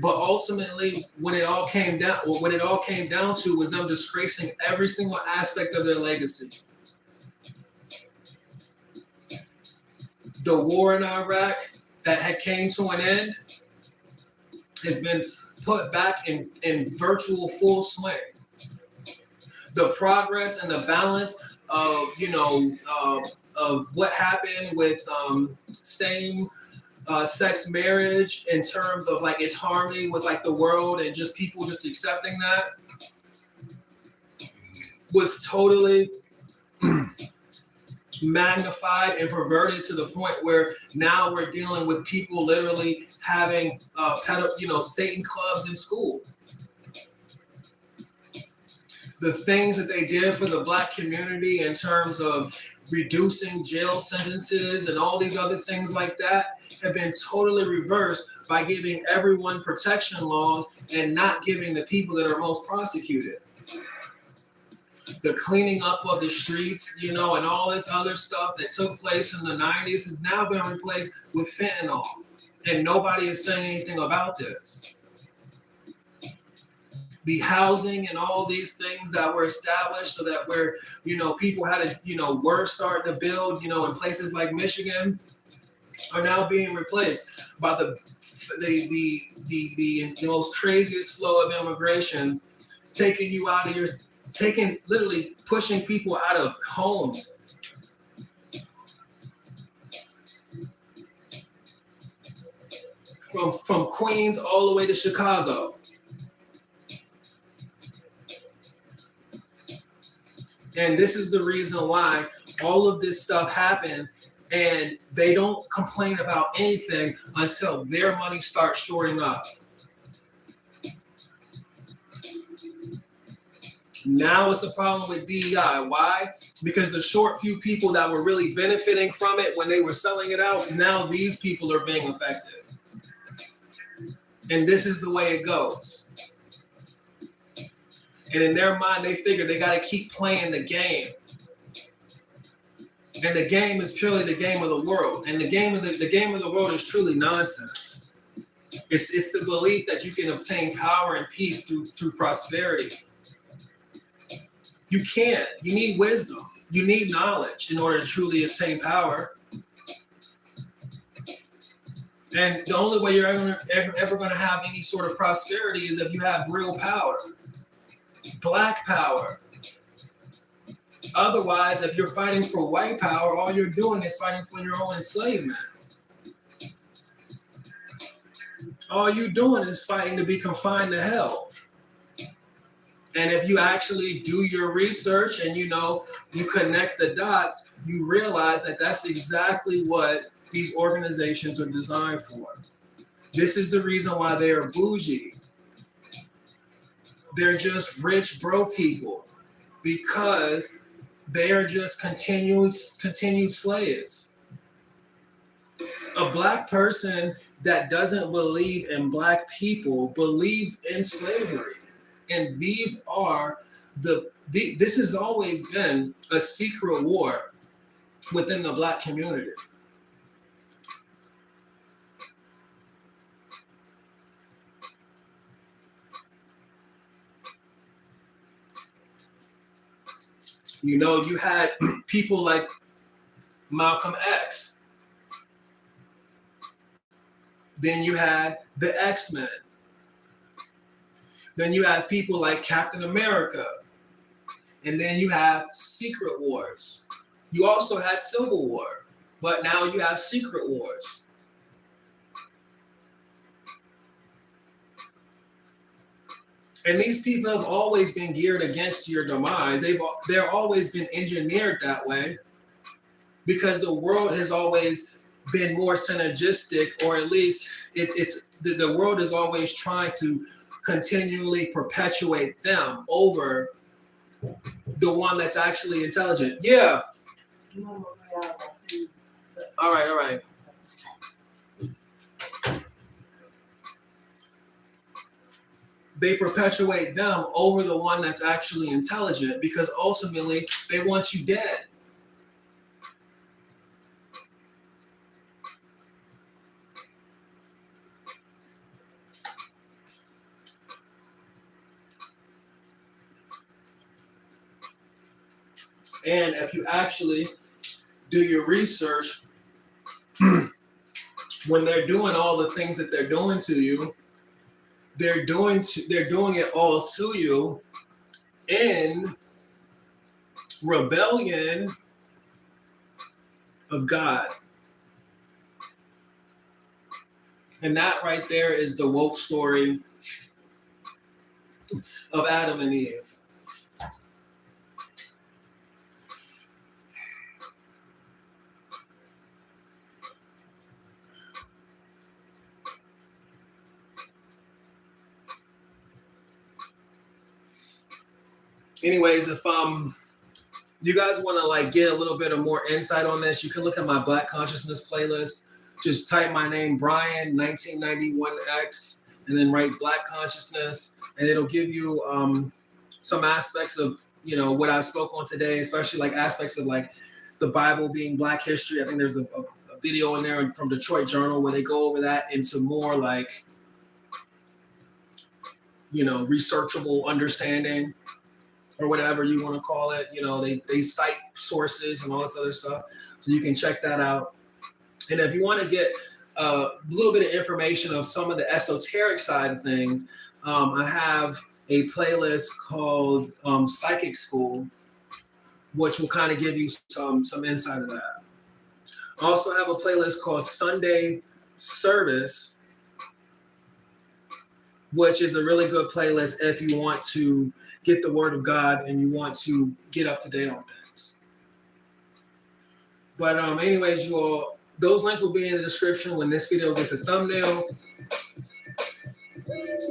But ultimately, when it all came down to was them disgracing every single aspect of their legacy. The war in Iraq that had came to an end has been put back in virtual full swing. The progress and the balance of of what happened with same sex marriage in terms of like its harmony with like the world and just people just accepting that was totally magnified and perverted to the point where now we're dealing with people literally having Satan clubs in school. The things that they did for the Black community in terms of reducing jail sentences and all these other things like that have been totally reversed by giving everyone protection laws and not giving the people that are most prosecuted. The cleaning up of the streets, and all this other stuff that took place in the 90s has now been replaced with fentanyl. And nobody is saying anything about this. The housing and all these things that were established so that where, people had were starting to build, in places like Michigan are now being replaced by the most craziest flow of immigration, literally pushing people out of homes. From Queens all the way to Chicago. And this is the reason why all of this stuff happens and they don't complain about anything until their money starts shorting up. Now it's a problem with DEI. Why? Because the short few people that were really benefiting from it when they were selling it out, now these people are being affected. And this is the way it goes. And in their mind, they figure they got to keep playing the game. And the game is purely the game of the world. And the game of the world is truly nonsense. It's the belief that you can obtain power and peace through prosperity. You can't. You need wisdom. You need knowledge in order to truly obtain power. And the only way you're ever going to have any sort of prosperity is if you have real power. Black power. Otherwise, if you're fighting for white power, all you're doing is fighting for your own enslavement. All you're doing is fighting to be confined to hell. And if you actually do your research and you connect the dots, you realize that that's exactly what these organizations are designed for. This is the reason why they are bougie. They're just rich, broke people because they are just continued slaves. A black person that doesn't believe in black people believes in slavery. And these are this has always been a secret war within the black community. You had people like Malcolm X. Then you had the X-Men. Then you have people like Captain America. And then you have Secret Wars. You also had Civil War, but now you have Secret Wars. And these people have always been geared against your demise. They're always been engineered that way because the world has always been more synergistic, or at least the world is always trying to continually perpetuate them over the one that's actually intelligent. Yeah. All right. They perpetuate them over the one that's actually intelligent because ultimately they want you dead. And if you actually do your research, when they're doing all the things that they're doing to you, they're doing it all to you in rebellion of God. And that right there is the woke story of Adam and Eve. Anyways, if you guys want to like get a little bit of more insight on this, you can look at my Black Consciousness playlist. Just type my name, Brian 1991X, and then write Black Consciousness, and it'll give you some aspects of what I spoke on today, especially like aspects of like the Bible being Black history. I think there's a video in there from Detroit Journal where they go over that into more like researchable understanding, or whatever you want to call it. They cite sources and all this other stuff. So you can check that out. And if you want to get a little bit of information of some of the esoteric side of things, I have a playlist called Psychic School, which will kind of give you some insight of that. I also have a playlist called Sunday Service, which is a really good playlist if you want to get the word of God and you want to get up to date on things. But anyways, you all, those links will be in the description when this video gets a thumbnail.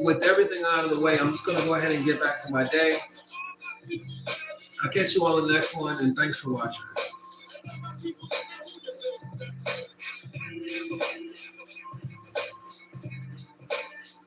With everything out of the way, I'm just going to go ahead and get back to my day. I'll catch you on the next one, and thanks for watching.